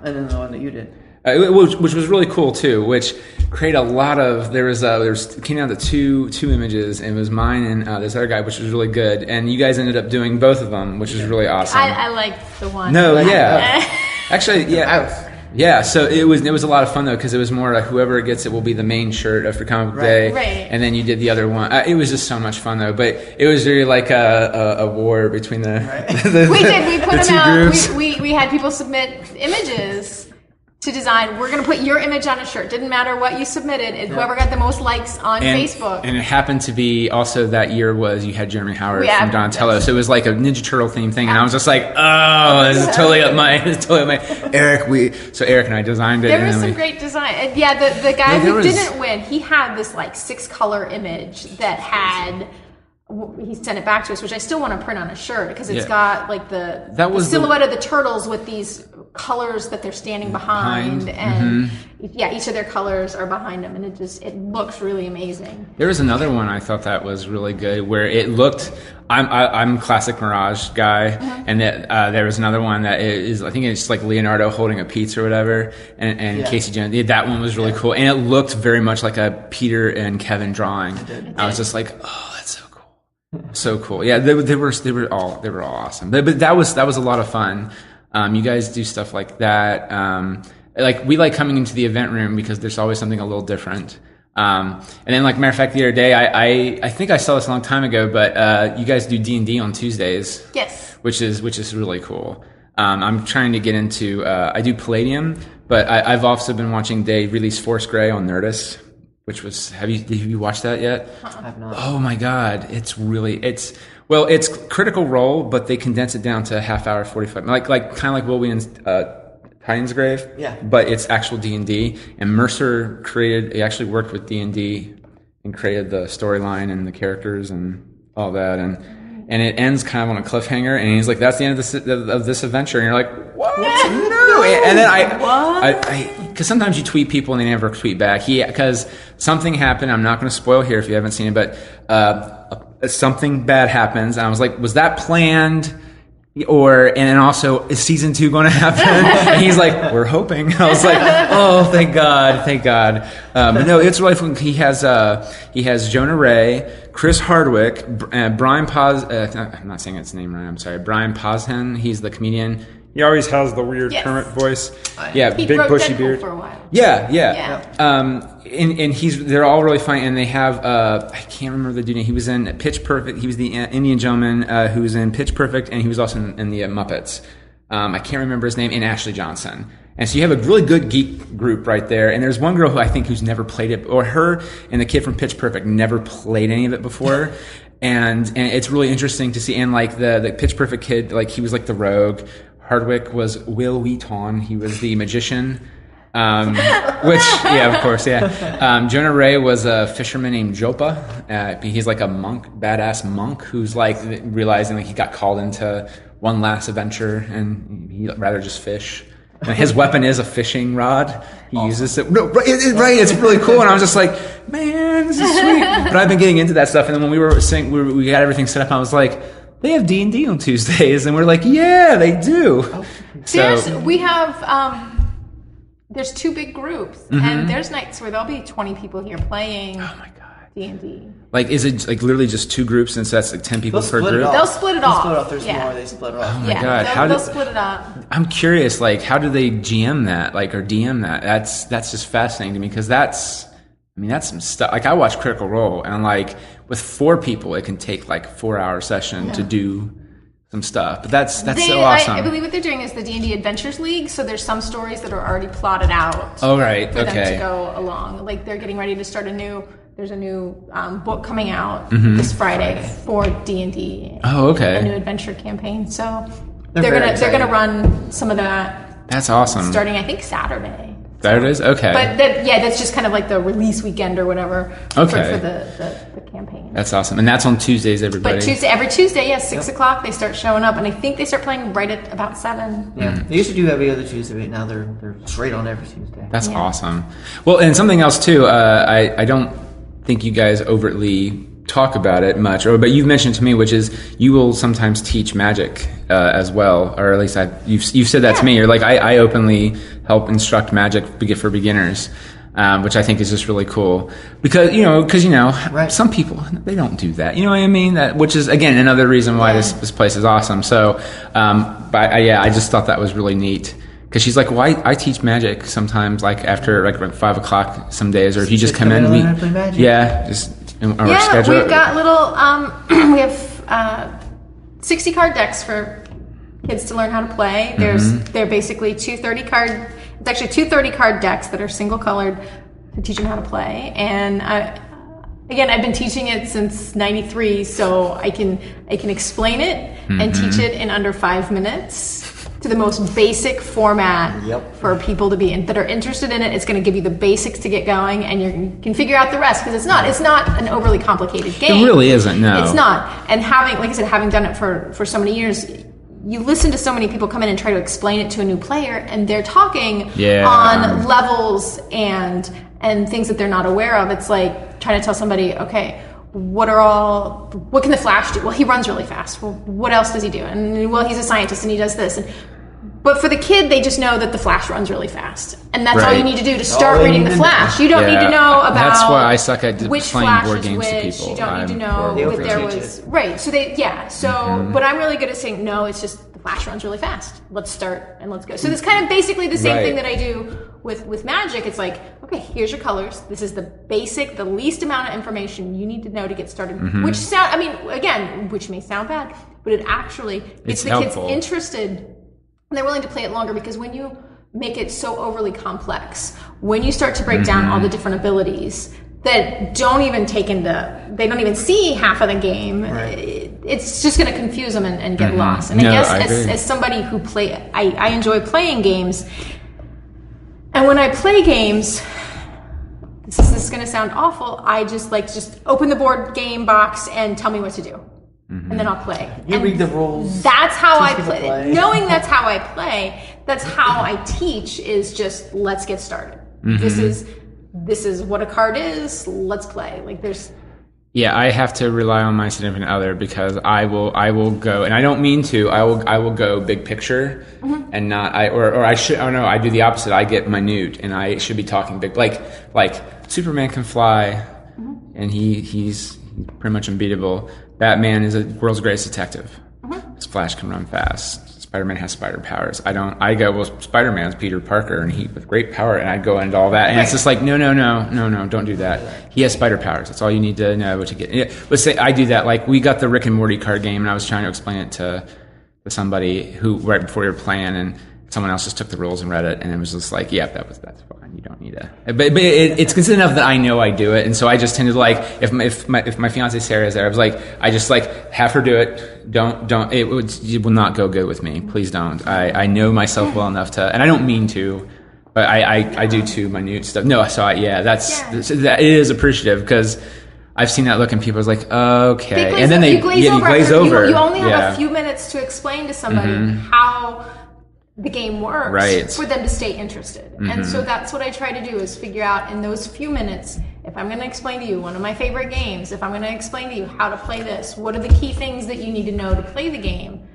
then the one that you did. Which was really cool too. Which created a lot of there came down to two images, and it was mine and this other guy, which was really good. And you guys ended up doing both of them, which was really awesome. I liked the one. No, yeah. Actually, yeah. Yeah, so it was a lot of fun though, because it was more like whoever gets it will be the main shirt of Free Comic Book Day, and then you did the other one. It was just so much fun though, but it was really like a war between the we put them out. Groups. We had people submit images to design. We're going to put your image on a shirt. Didn't matter what you submitted. Whoever got the most likes on Facebook. And it happened to be also that year you had Jeremy Howard from Donatello. So it was like a Ninja Turtle themed thing. And I was just like, oh, this is totally up my Eric. So Eric and I designed it. There was some great design. And the guy who didn't win, he had this like 6-color image that had... He sent it back to us, which I still want to print on a shirt because it's got like the silhouette of the turtles with these colors that they're standing behind. And each of their colors are behind them, and it looks really amazing. There was another one I thought that was really good where it looked. I'm a classic Mirage guy, and there was another one that is, I think it's like Leonardo holding a pizza or whatever, and Casey Jones. That one was really cool, and it looked very much like a Peter and Kevin drawing. I was just like, oh, that's so cool. So cool. Yeah, they were all awesome. But that was a lot of fun. You guys do stuff like that. Like we like coming into the event room because there's always something a little different. And then, like, matter of fact, the other day, I think I saw this a long time ago, but you guys do D&D on Tuesdays. Yes. Which is really cool. I'm trying to get into. I do Palladium, but I've also been watching. They released Force Grey on Nerdist. Which was did you watch that yet? I have not. Oh my God, it's Well, it's Critical Role, but they condense it down to a half hour, 45, like kind of like Will Wheaton's Titans Grave. Yeah. But it's actual D&D, and Mercer he actually worked with D&D and created the storyline and the characters and all that, and it ends kind of on a cliffhanger, and he's like, "That's the end of this adventure," and you're like, "What? No!" And then because sometimes you tweet people and they never tweet back. Because something happened. I'm not going to spoil here if you haven't seen it, but something bad happens, and I was like, "Was that planned?" And also, is season 2 going to happen? And he's like, "We're hoping." I was like, "Oh, thank God." But no, it's really fun. He has Jonah Ray, Chris Hardwick, Brian I'm not saying his name right. I'm sorry, Brian Poshen. He's the comedian. He always has the weird Kermit voice. Yeah, he big bushy Deadpool beard for a while. Yeah. And they're all really funny, and they have I can't remember the dude name. He was in Pitch Perfect. He was the Indian gentleman who was in Pitch Perfect, and he was also in the Muppets. I can't remember his name. And Ashley Johnson. And so you have a really good geek group right there. And there's one girl who's never played it, or her and the kid from Pitch Perfect never played any of it before. And it's really interesting to see. And like the Pitch Perfect kid, like he was like the rogue. Hardwick was Will Wheaton. He was the magician. Of course. Jonah Ray was a fisherman named Jopa. He's like a monk, badass monk who's like realizing that he got called into one last adventure and he'd rather just fish. And his weapon is a fishing rod. He uses it. No, right, it's really cool. And I was just like, man, this is sweet. But I've been getting into that stuff. And then when we were saying we got everything set up, I was like, they have D&D on Tuesdays, and we're like, yeah, they do. We have there's 2 big groups, and there's nights where there'll be 20 people here playing. Oh my god, D&D. Like, is it like literally just 2 groups, and so that's like 10 people per group? They'll split it off. There's more. They split it off. Oh my god, they'll split it up. I'm curious, like, how do they GM that, like, or DM that? That's just fascinating to me because that's some stuff. Like, I watch Critical Role, and like with 4 people, it can take like 4-hour session to do some stuff. But that's so awesome. I believe what they're doing is the D&D Adventures League. So there's some stories that are already plotted out. Oh right, for them to go along. Like they're getting ready to start there's a new book coming out this Friday for D&D. Oh okay. A new adventure campaign. So they're gonna run some of that. That's awesome. Starting I think Saturday. Saturdays? Okay. But that's just kind of like the release weekend or whatever for the campaign. That's awesome. And that's on Tuesdays, everybody. But every Tuesday, 6 o'clock, they start showing up. And I think they start playing right at about 7. Yeah. They used to do every other Tuesday, but now they're straight on every Tuesday. That's awesome. Well, and something else, too. I don't think you guys overtly talk about it much, but you've mentioned to me, which is you will sometimes teach magic as well, or at least you've said that to me. You're like, I openly help instruct magic for beginners, which I think is just really cool because some people, they don't do that. You know what I mean? Which is again another reason why this place is awesome. So, I just thought that was really neat. Because she's like, well, I teach magic sometimes, like after like 5 o'clock some days, or if you just come in, schedule. We've got little, we have 60 card decks for kids to learn how to play. They're basically two 30 card decks that are single colored to teach them how to play. And I've been teaching it since '93, so I can explain it and teach it in under 5 minutes. To the most basic format for people to be that are interested in it. It's going to give you the basics to get going, and you can figure out the rest because it's not an overly complicated game. It really isn't. No, it's not. And having done it for so many years, you listen to so many people come in and try to explain it to a new player, and they're talking on levels and things that they're not aware of. It's like trying to tell somebody, okay, what can the Flash do? Well, he runs really fast. Well, what else does he do? And well, he's a scientist and he does this. But for the kid, they just know that the Flash runs really fast. And that's all you need to do to start reading the Flash. You don't need to know about that's why I suck at which playing Flash board is games which. to people. You don't need to know that there was... Right. So but I'm really good at saying, no, it's just the Flash runs really fast. Let's start and let's go. So this kind of basically the same thing that I do with magic. It's like, okay, here's your colors. This is the least amount of information you need to know to get started. Which may sound bad, but it actually gets the kids interested. And they're willing to play it longer because when you make it so overly complex, when you start to break down all the different abilities that they don't even see half of the game, it's just going to confuse them and get lost. And I guess as somebody who I enjoy playing games. And when I play games, this is going to sound awful. I just open the board game box and tell me what to do. And then I'll play. You read the rules. That's how I play. Knowing that's how I play, that's how I teach, is just let's get started. This is what a card is. Let's play. Like there's. Yeah, I have to rely on my significant other because I will go, and I don't mean to. I will go big picture, and not I should. Oh no, I do the opposite. I get minute, and I should be talking big. Like Superman can fly, and he's pretty much unbeatable. Batman is the world's greatest detective. Flash can run fast. Spider-Man has spider powers. I go, well, Spider-Man's Peter Parker, and he with great power, and I go into all that, and it's just like, no, don't do that. He has spider powers. That's all you need to know to get. Let's say I do that. Like we got the Rick and Morty card game, and I was trying to explain it to somebody who right before we were playing, and someone else just took the rules and read it, and it was just like, that's fine. You don't need to. But it's consistent enough that I know I do it, and so I just tend to like if my fiance Sarah is there, I was like, I just like have her do it. Don't. It will not go good with me. Please don't. I know myself well enough to, and I don't mean to, but I do too minute stuff. No, so that is appreciative because I've seen that look in people. It's like, okay, and then they glaze over. You only have a few minutes to explain to somebody how the game works for them to stay interested. And so that's what I try to do, is figure out in those few minutes, if I'm going to explain to you one of my favorite games, if I'm going to explain to you how to play this, what are the key things that you need to know to play the game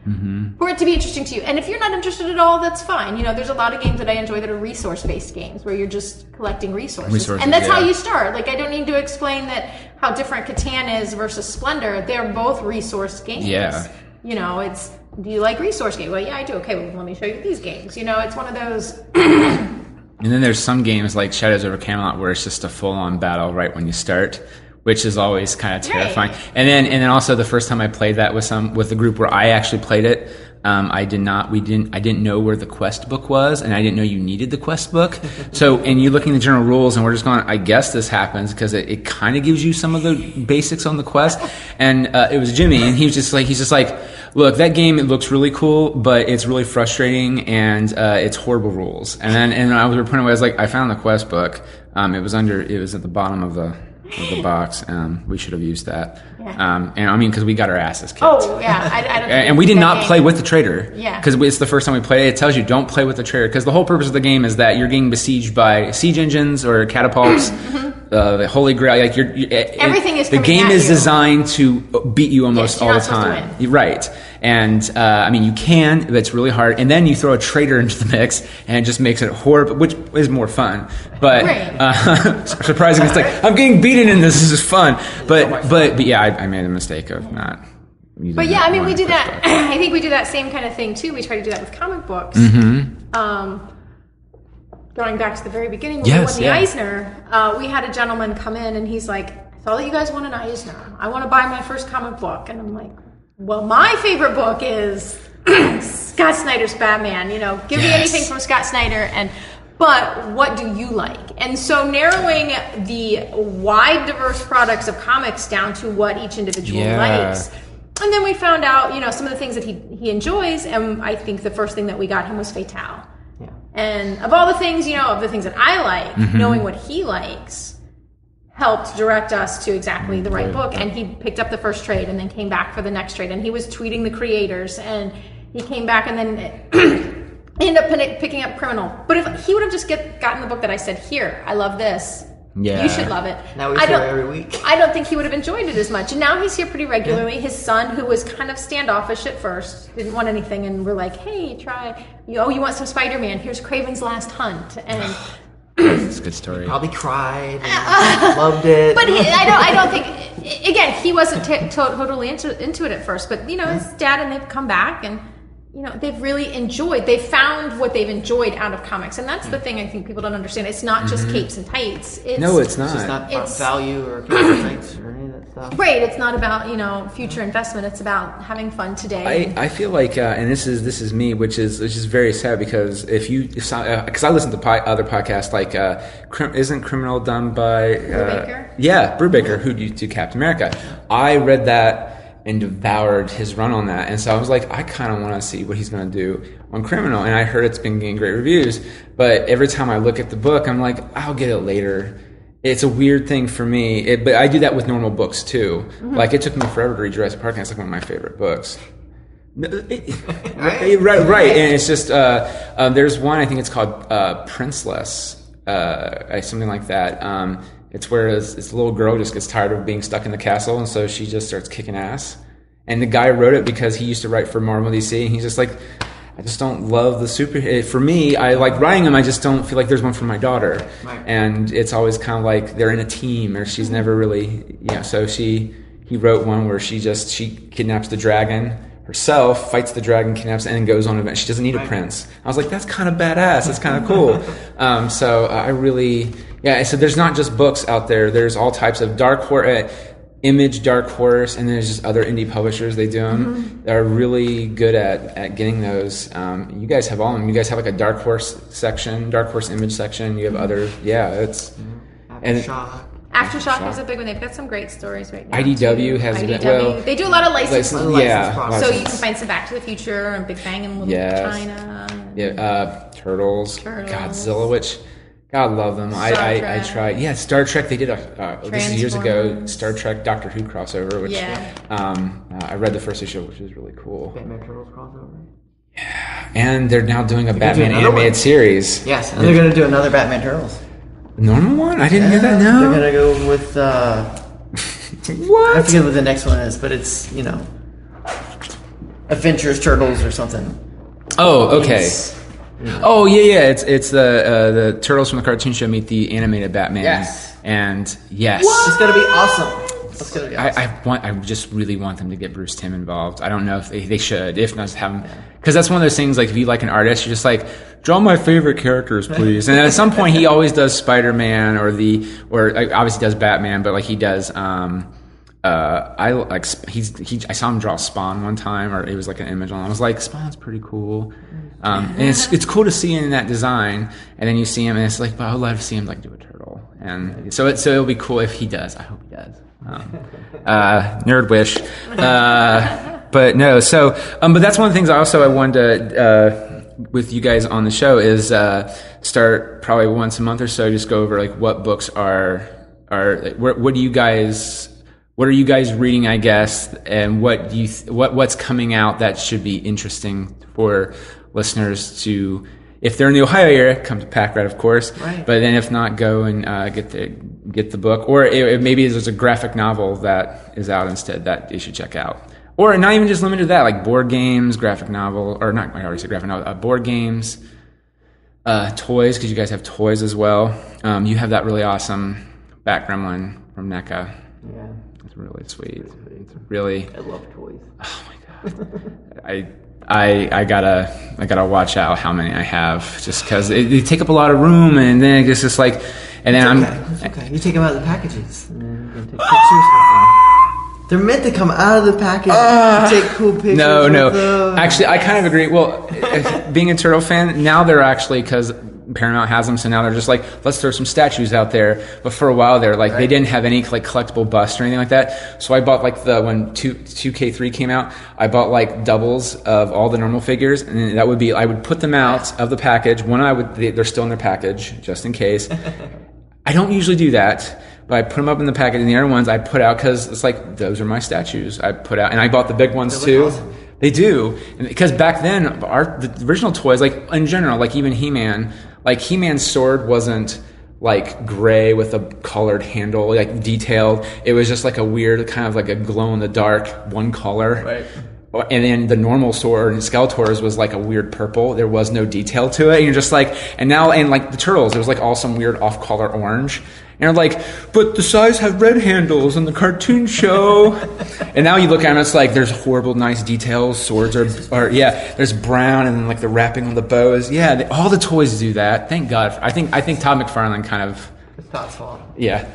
for it to be interesting to you. And if you're not interested at all, that's fine. There's a lot of games that I enjoy that are resource-based games where you're just collecting resources. And that's how you start. Like I don't need to explain that how different Catan is versus Splendor. They're both resource games. Yeah. It's, do you like resource games? Well, yeah, I do. Okay, well, let me show you these games. It's one of those. And then there's some games like Shadows over Camelot where it's just a full-on battle right when you start, which is always kind of terrifying. Right. And then also the first time I played that with the group where I actually played it, I didn't know where the quest book was, and I didn't know you needed the quest book. So, and you looking at the general rules, and we're just going, I guess this happens because it kind of gives you some of the basics on the quest. And it was Jimmy, and he's just like, look, that game, it looks really cool, but it's really frustrating, and it's horrible rules. And I was reporting away, I was like, I found the quest book. It was at the bottom of the box. We should have used that. Yeah. And I mean, because we got our asses kicked. Oh, yeah. I don't and we did not play with the traitor. Yeah. Because it's the first time we played it. It tells you don't play with the traitor. Because the whole purpose of the game is that you're getting besieged by siege engines or catapults. The Holy Grail. Like everything is. The game is designed to beat you almost all the time. Right. And I mean, you can, but it's really hard. And then you throw a traitor into the mix, and it just makes it horrible, which is more fun. But surprisingly, it's like I'm getting beaten in this. This is fun. But yeah, I made a mistake of not. But yeah, I mean, we do that. I think we do that same kind of thing too. We try to do that with comic books. Going back to the very beginning, when we won the Eisner, we had a gentleman come in, and he's like, "I saw that you guys won an Eisner. I want to buy my first comic book." And I'm like, well, my favorite book is Scott Snyder's Batman. Give me anything from Scott Snyder, but what do you like? And so narrowing the wide, diverse products of comics down to what each individual likes. And then we found out, some of the things that he enjoys, and I think the first thing that we got him was Fatale. Yeah. And of all the things, of the things that I like, knowing what he likes helped direct us to exactly the right book. And he picked up the first trade and then came back for the next trade. And he was tweeting the creators, and he came back and then ended up picking up Criminal. But if he would have just gotten the book that I said, here, I love this. Yeah. You should love it. Now he's here every week. I don't think he would have enjoyed it as much. And now he's here pretty regularly. Yeah. His son, who was kind of standoffish at first, didn't want anything, and we're like, hey, try. You want some Spider-Man? Here's Kraven's Last Hunt. And it's a good story. He probably cried and loved it. But I don't think. Again, he wasn't totally into it at first. But his dad and they've come back, and they've really enjoyed. They found what they've enjoyed out of comics, and that's the thing I think people don't understand. It's not just capes and tights. No, it's not. It's not about value or capes and tights or any of that stuff. Right. It's not about future investment. It's about having fun today. I feel like, and this is me, which is very sad because because I listen to other podcasts like isn't Criminal done by Brubaker? Yeah, Brubaker, who do Captain America. I read that. and devoured his run on that. And so I was like, I kind of want to see what he's going to do on Criminal. And I heard it's been getting great reviews, but every time I look at the book, I'm like, I'll get it later. It's a weird thing for me, but I do that with normal books too. Mm-hmm. Like, it took me forever to read Jurassic Park, and it's like one of my favorite books. Right, and it's just there's one, I think it's called Princeless, something like that. It's where this little girl just gets tired of being stuck in the castle, and so she just starts kicking ass. And the guy wrote it because he used to write for Marvel DC, and he's just like, I just don't love the super. For me, I like writing them. I just don't feel like there's one for my daughter, right. And it's always kind of like they're in a team, or she's never really, So he wrote one where she kidnaps the dragon herself, fights the dragon, kidnaps it, and then goes on an event. She doesn't need a prince. I was like, that's kind of badass. That's kind of cool. So I really, So there's not just books out there. There's all types of dark horror. Image, Dark Horse, and then there's just other indie publishers. They do them. That are really good at getting those. You guys have all of them. You guys have like a Dark Horse section, Dark Horse Image section. You have other, it's Aftershock is a big one. They've got some great stories right now. IDW has IDW. They do a lot of licensing. So you can find some Back to the Future and Big Bang and Little China. Turtles, Godzilla, which. God love them. I tried. Yeah, Star Trek. They did this is years ago. Star Trek Doctor Who crossover, which I read the first issue, which was really cool. Batman Turtles crossover. Yeah, and they're now doing a Batman animated series. Yes, and they're going to do another Batman Turtles. Normal one? I didn't hear that. No, they're going to go with what? I forget what the next one is, but it's Adventures Turtles or something. Oh, okay. Oh yeah. It's the Turtles from the cartoon show meet the animated Batman. Yes. And yes, it's gonna be awesome. It's gonna be awesome. I just really want them to get Bruce Timm involved. I don't know if they should. If not, just have him, because that's one of those things. Like, if you like an artist, you're just like, draw my favorite characters, please. And at some point, he always does Spider-Man or obviously does Batman, but like he does. I saw him draw Spawn one time, or it was like an image on. I was like, Spawn's pretty cool. And it's cool to see in that design, and then you see him, and it's like, but I'd love to see him like do a turtle, and so it'll be cool if he does. I hope he does. Nerd wish, but no. So, but that's one of the things I wanted to with you guys on the show is start probably once a month or so, just go over like what books are what are you guys reading, I guess, and what's coming out that should be interesting for listeners to, if they're in the Ohio area, come to Packrat, of course. Right. But then if not, go and get the book, or maybe there's a graphic novel that is out instead that you should check out, or not even just limited to that, like board games, graphic novel, or not. I already said graphic novel. Board games, toys, because you guys have toys as well. You have that really awesome background one from NECA. Yeah. It's really sweet. It's really. I love toys. Oh my god. I gotta watch out how many I have, just because they take up a lot of room, and then it's just like, and then it's okay. You take them out of the packages, and then you take pictures with them. They're meant to come out of the package. Take cool pictures. No. Actually, I kind of agree. Well, being a Turtle fan, now they're actually, because Paramount has them, so now they're just like, let's throw some statues out there. But for a while there, like, they didn't have any like collectible busts or anything like that. So I bought like when 2K3 came out, I bought like doubles of all the normal figures, and that would be, I would put them out of the package. They're still in their package just in case. I don't usually do that, but I put them up in the package, and the other ones I put out because it's like, those are my statues. I put out, and I bought the big ones too. Awesome. They do, because back then the original toys, like in general, like even He-Man. Like, He-Man's sword wasn't like gray with a colored handle, like detailed. It was just like a weird kind of like a glow in the dark one color. Right. And then the normal sword, Skeletor's, was like a weird purple. There was no detail to it. And you're just like, and like the Turtles, it was like all some weird off color orange. And you're like, but the size have red handles in the cartoon show. And now you look at them, it's like, there's horrible, nice details. Swords are there's brown, and then like the wrapping on the bows. Yeah, all the toys do that. Thank God. I think Todd McFarlane kind of. It's Todd's fault. Yeah.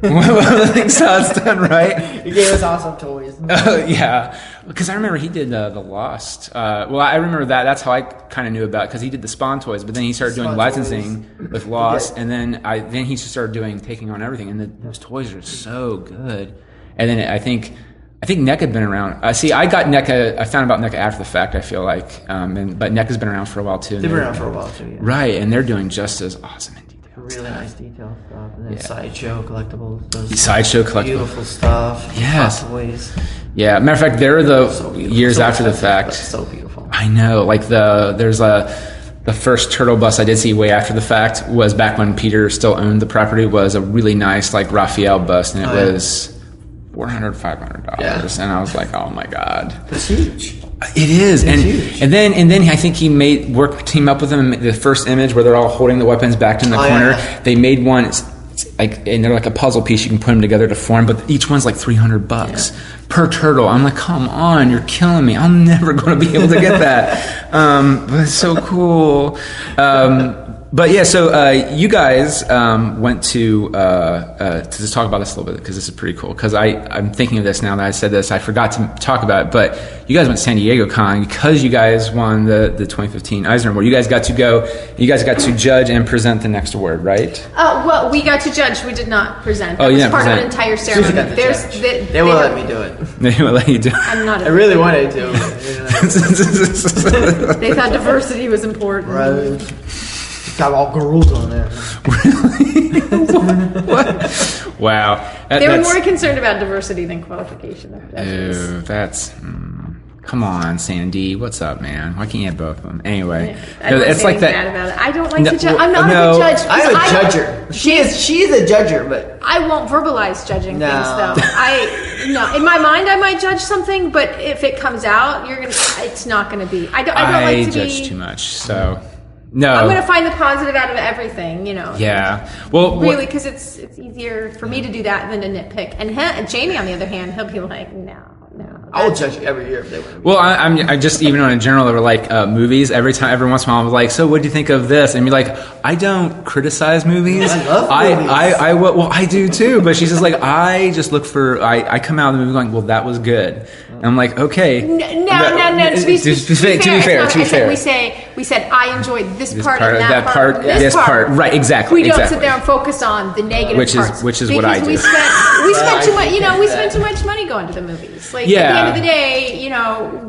One of the things Todd's done, right? He gave us awesome toys. Yeah. Because I remember he did the Lost. I remember that. That's how I kind of knew about it, because he did the Spawn toys, but then he started doing licensing with Lost, and then he just started taking on everything, and those toys are so good. And then I think I think NECA had been around. See, I got NECA. I found about NECA after the fact. I feel like, but NECA's been around for a while too. They've been around for a while too. Yeah. Right, and they're doing just as awesome in detail. Really nice detail stuff, and then Sideshow collectibles. Those Sideshow collectibles, beautiful stuff. Yes. Ways. Yeah. Matter of fact, they're the years after the fact. So beautiful. I know. Like the first turtle bust I did see way after the fact was back when Peter still owned the property. Was a really nice like Raphael bust, and it was $400, $500, and I was like, oh my god, it's huge. It is, huge. and then I think he team up with them. The first image where they're all holding the weapons back in the corner. Yeah. They made one. It's like, and they're like a puzzle piece. You can put them together to form, but each one's like $300 per turtle. I'm like, come on, you're killing me. I'm never going to be able to get that. But it's so cool. But yeah, so you guys went to just talk about this a little bit because this is pretty cool. Because I'm thinking of this now that I said this, I forgot to talk about it. But you guys went to San Diego Con because you guys won the 2015 Eisner Award. You guys got to go. You guys got to judge and present the next award, right? Well, we got to judge. We did not present. That was part of an entire ceremony. They will let me do it. They will let you do it. I'm not. I really wanted to. They thought diversity was important. Right. Got all girls on there. Really? What? Wow. They were more concerned about diversity than qualification of judges. Ew, that's... come on, Sandy. What's up, man? Why can't you have both of them? Anyway. I don't it's like that. Bad about it. I don't like to judge. I'm not a good judge. I'm a judger. She's a judger, but... I won't verbalize judging things, though. In my mind, I might judge something, but if it comes out, it's not going to be... I don't like to judge too much, so... No, I'm going to find the positive out of everything, Yeah, well, really, because it's easier for me to do that than to nitpick. And Jamie, on the other hand, he'll be like, no. I'll judge you every year if they win. Well, I just even on a general level, like movies. Every once in a while, I'm like, so what do you think of this? And you're like, I don't criticize movies. I love movies. I do too. But she's just like, I just look for. I come out of the movie going, well, that was good. And I'm like, okay. No. To be fair, we said I enjoyed this part and that part. This part. Right, exactly. We don't sit there and focus on the negative parts. Which is what I do. We spent too much. We spent too much money going to the movies. Like at the end of the day,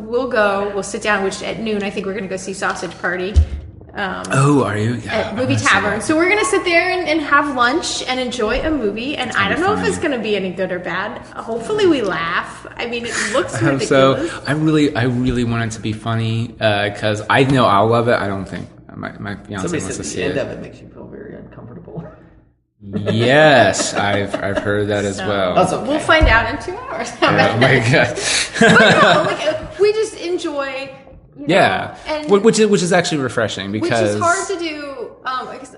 we'll sit down. Which at noon, I think we're going to go see Sausage Party. Are you? At Movie Tavern. So we're going to sit there and have lunch and enjoy a movie. And I don't know if it's going to be any good or bad. Hopefully we laugh. I mean, it looks ridiculous. So I really want it to be funny because I know I'll love it. I don't think my fiance wants to see it. The end of it makes you feel very uncomfortable. Yes, I've heard that as well. That's okay. We'll find out in 2 hours. Oh my god! But no, we just enjoy. And which is actually refreshing because which is hard to do. I guess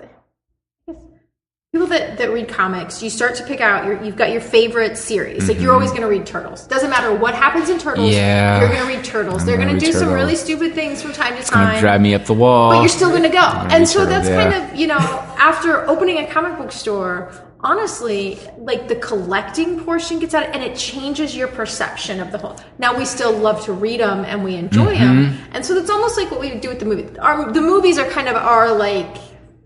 people that read comics, you start to pick out you've got your favorite series. Like you're always going to read Turtles. Doesn't matter what happens in Turtles. Yeah, you're going to read Turtles. They're going to do some really stupid things from time to time. It's going to drive me up the wall. But you're still going to go. And so that's kind of after opening a comic book store. Honestly, like the collecting portion gets out and it changes your perception of the whole. Now we still love to read them and we enjoy them. And so it's almost like what we do with the movie. The movies are kind of our like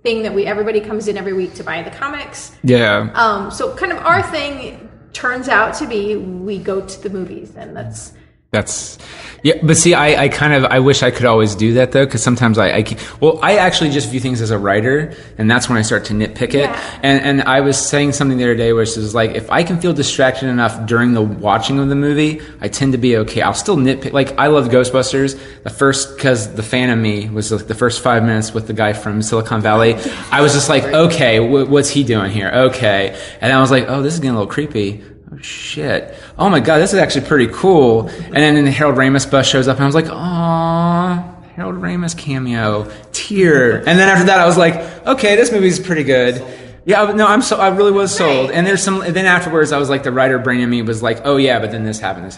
thing that everybody comes in every week to buy the comics. Yeah. So kind of our thing turns out to be we go to the movies and that's but see, I wish I could always do that though, because sometimes I actually just view things as a writer, and that's when I start to nitpick it. And I was saying something the other day, which is like, if I can feel distracted enough during the watching of the movie, I tend to be okay. I'll still nitpick. Like I love Ghostbusters, because the fan of me was like the first 5 minutes with the guy from Silicon Valley. I was just like, okay, what's he doing here? Okay, and I was like, oh, this is getting a little creepy. Oh shit! Oh my god, this is actually pretty cool. And then the Harold Ramis bus shows up, and I was like, "Aw, Harold Ramis cameo, tear." And then after that, I was like, "Okay, this movie's pretty good." Yeah, no, I really was sold. And there's some. And then afterwards, I was like, the writer brain in me was like, "Oh yeah, but then this happened."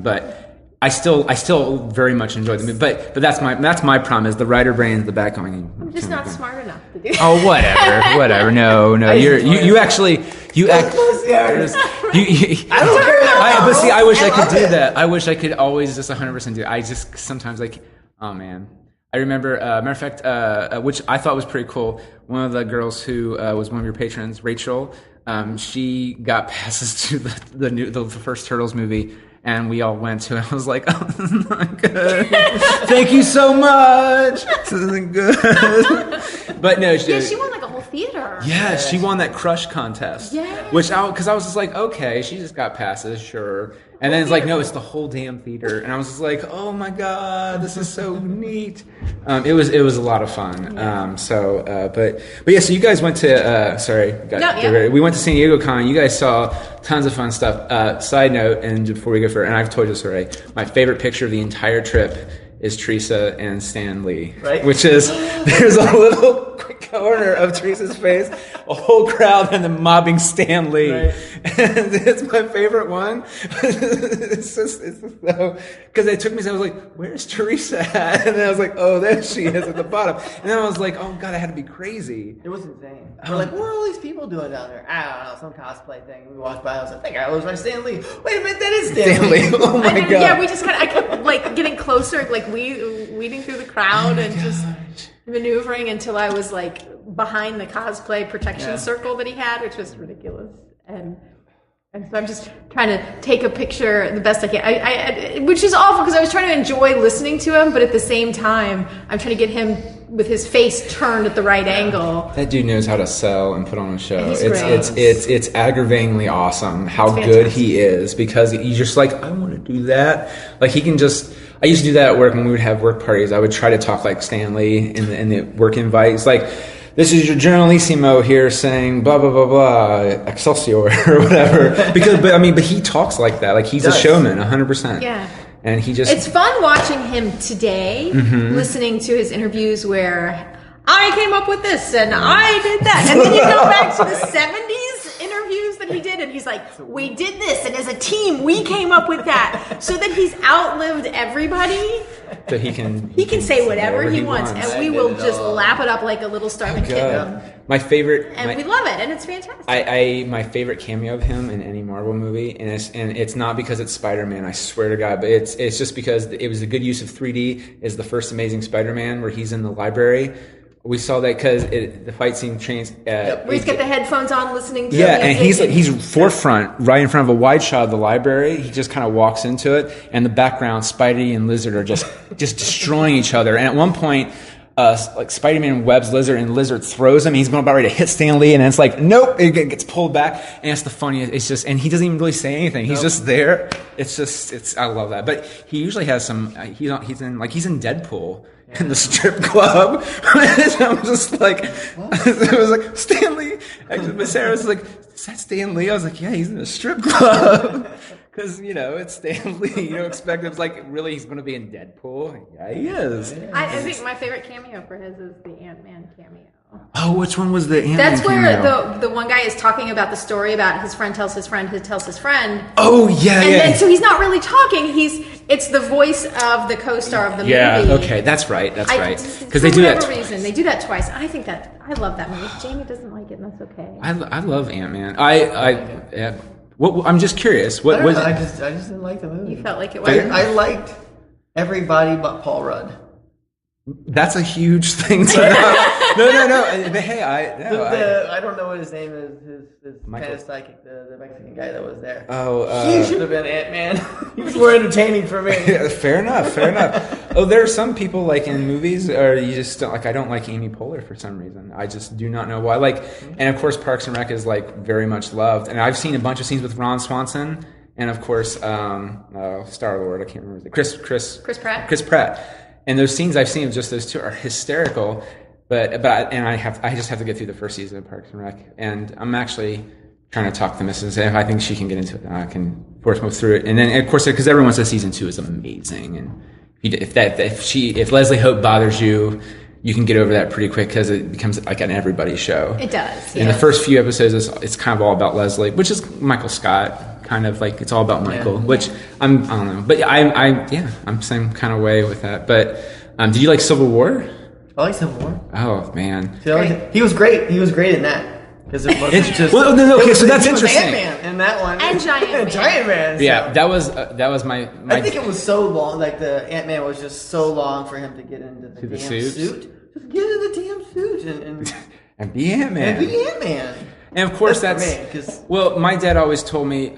But I still very much enjoyed the movie. But that's my problem is the writer brain in the back going. I'm just not smart enough to do. Oh, whatever. No. You actually. But see, I wish I could do that. I wish I could always just 100% do it. I just sometimes like, oh man, I remember, matter of fact, which I thought was pretty cool. One of the girls who was one of your patrons, Rachel, she got passes to the first Turtles movie, and we all went to it. I was like, "Oh, this is not good. Thank you so much. This isn't good." But no, she won like a whole theater. Yeah, she won that crush contest. Yeah. Because I was just like, okay, she just got passes, sure. And then it's like, no, it's the whole damn theater. And I was just like, oh my god, this is so neat. It was a lot of fun. Yeah. But yeah, so you guys went to we went to San Diego Con. You guys saw tons of fun stuff. Side note, and before we go further, and I've told you this already, my favorite picture of the entire trip is Teresa and Stan Lee, right? Which is there's a little corner of Teresa's face, a whole crowd, and then mobbing Stan Lee. Right. And it's my favorite one. It's just so because it took me. I was like, "Where's Teresa at?" And then I was like, "Oh, there she is at the bottom." And then I was like, "Oh God, I had to be crazy." It was insane. We're like, "What are all these people doing down there?" I don't know, some cosplay thing. We walked by. I was like, "That guy looks like Stan Lee." Wait a minute, that is Stan Lee. Oh my God! Yeah, we just I kept like getting closer, like weeding through the crowd and just maneuvering until I was like behind the cosplay protection circle that he had, which was ridiculous. And so I'm just trying to take a picture the best I can. I which is awful because I was trying to enjoy listening to him, but at the same time, I'm trying to get him with his face turned at the right angle. That dude knows how to sell and put on a show. It's It's aggravatingly awesome how good he is because he's just like, I want to do that. Like he can just. I used to do that at work when we would have work parties. I would try to talk like Stan Lee in the work invite. It's like, this is your Generalissimo here saying blah blah blah blah Excelsior or whatever. But he talks like that. Like he's a showman, 100%. Yeah. And he just. It's fun watching him today, listening to his interviews where I came up with this and I did that, and then you go back to the 70s interviews that he did, and he's like, we did this, and as a team, we came up with that, so that he's outlived everybody. So he can say whatever he wants, and we will just lap it up like a little starving kitten. My favorite, and we love it, and it's fantastic. My favorite cameo of him in any Marvel movie, and it's not because it's Spider-Man, I swear to God, but it's just because it was a good use of 3D. Is the first Amazing Spider-Man where he's in the library. We saw that because the fight scene trains. Where he's got the headphones on, listening to. Yeah, and he's forefront, right in front of a wide shot of the library. He just kind of walks into it, and the background, Spidey and Lizard are just destroying each other. And at one point, like Spider-Man webs Lizard, and Lizard throws him. He's going about ready to hit Stan Lee, and it's like, nope, it gets pulled back. And it's the funniest. It's just, and he doesn't even really say anything. He's just there. I love that. But he usually has some. He's in Deadpool. In the strip club. I'm just like, it was like, Stan Lee. Actually, Sarah was like, is that Stan Lee? I was like, yeah, he's in a strip club. Because, it's Stan Lee. You don't expect it. It's like, really, he's going to be in Deadpool? Yeah, he is. I think my favorite cameo for his is the Ant-Man cameo. Oh, which one was the Ant-Man That's where cameo? the one guy is talking about the story about his friend tells his friend who tells his friend. Oh, yeah, and then, so he's not really talking. It's the voice of the co-star of the movie. Yeah, okay, that's right. Because they do that twice. Reason. They do that twice. I love that movie. Jamie doesn't like it, and that's okay. I love Ant-Man. I'm just curious. I just didn't like the movie. You felt like it was. I liked everybody but Paul Rudd. That's a huge thing to No. But hey, I don't know what his name is. His kind of psychic, the Mexican guy that was there. He should have been Ant-Man. He was more entertaining for me. Fair enough. Oh, there are some people like in movies, or you just don't like. I don't like Amy Poehler for some reason. I just do not know why. And of course, Parks and Rec is like very much loved. And I've seen a bunch of scenes with Ron Swanson, and of course, Star-Lord. I can't remember Chris Pratt. Chris Pratt. And those scenes I've seen of just those two are hysterical, I just have to get through the first season of Parks and Rec, and I'm actually trying to talk the missus. If I think she can get into it, I can force move through it. And then of course, because everyone says season 2 is amazing, and if Leslie Hope bothers you, you can get over that pretty quick because it becomes like an everybody show. It does. In the first few episodes, it's kind of all about Leslie, which is Michael Scott. Kind of like it's all about Michael, which I don't know, but I'm same kind of way with that. But did you like Civil War? I like Civil War. Oh man, He was great. He was great in that. Because it wasn't just... Well, no, okay, so that's interesting. Ant-Man in that one. And Giant Man. Giant Man. So. Yeah, that was my... I think it was so long, like the Ant-Man was just so long for him to get into the damn suit. Just get into the damn suit and be Ant-Man. And be Ant-Man. And of course that's well, my dad always told me